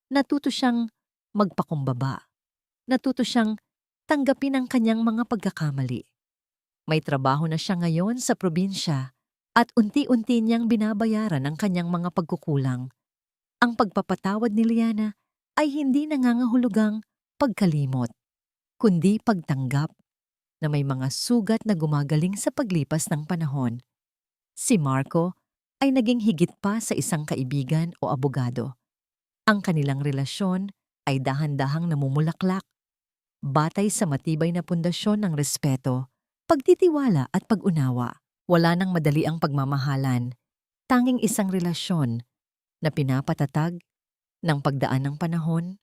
Natuto siyang magpakumbaba. Natuto siyang tanggapin ang kanyang mga pagkakamali. May trabaho na siya ngayon sa probinsya at unti-unti niyang binabayaran ang kanyang mga pagkukulang. Ang pagpapatawad ni Liana ay hindi nangangahulugang pagkalimot, kundi pagtanggap na may mga sugat na gumagaling sa paglipas ng panahon. Si Marco ay naging higit pa sa isang kaibigan o abogado. Ang kanilang relasyon ay dahan-dahang namumulaklak, batay sa matibay na pundasyon ng respeto, pagtitiwala at pag-unawa. Wala nang madali ang pagmamahalan, tanging isang relasyon na pinapatatag ng pagdaan ng panahon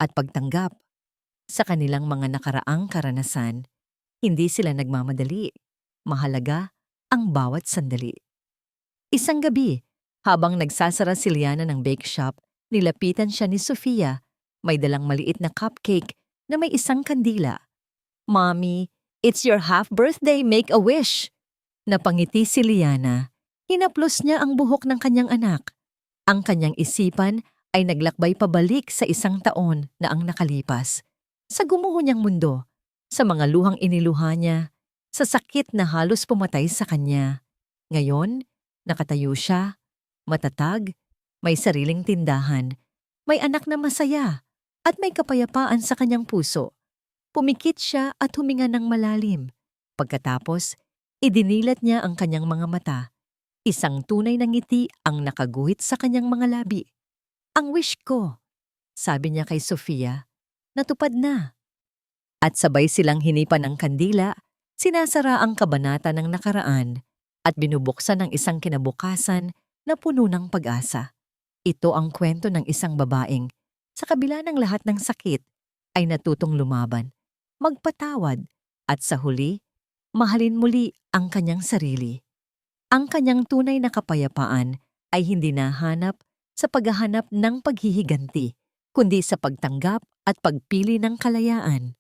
at pagtanggap sa kanilang mga nakaraang karanasan. Hindi sila nagmamadali. Mahalaga ang bawat sandali. Isang gabi, habang nagsasara si Liana ng bake shop, nilapitan siya ni Sofia. May dalang maliit na cupcake na may isang kandila. "Mommy, it's your half-birthday, make a wish!" Napangiti si Liana. Hinaplos niya ang buhok ng kanyang anak. Ang kanyang isipan ay naglakbay pabalik sa isang taon na ang nakalipas. Sa gumuho niyang mundo, sa mga luhang iniluha niya, sa sakit na halos pumatay sa kanya. Ngayon, nakatayo siya, matatag, may sariling tindahan, may anak na masaya, at may kapayapaan sa kanyang puso. Pumikit siya at huminga ng malalim. Pagkatapos, idinilat niya ang kanyang mga mata. Isang tunay na ngiti ang nakaguhit sa kanyang mga labi. "Ang wish ko," sabi niya kay Sofia, "natupad na." At sabay silang hinipan ng kandila, sinasara ang kabanata ng nakaraan at binubuksan ng isang kinabukasan na puno ng pag-asa. Ito ang kwento ng isang babaeng, sa kabila ng lahat ng sakit, ay natutong lumaban, magpatawad, at sa huli, mahalin muli ang kanyang sarili. Ang kanyang tunay na kapayapaan ay hindi nahanap sa paghahanap ng paghihiganti, kundi sa pagtanggap at pagpili ng kalayaan.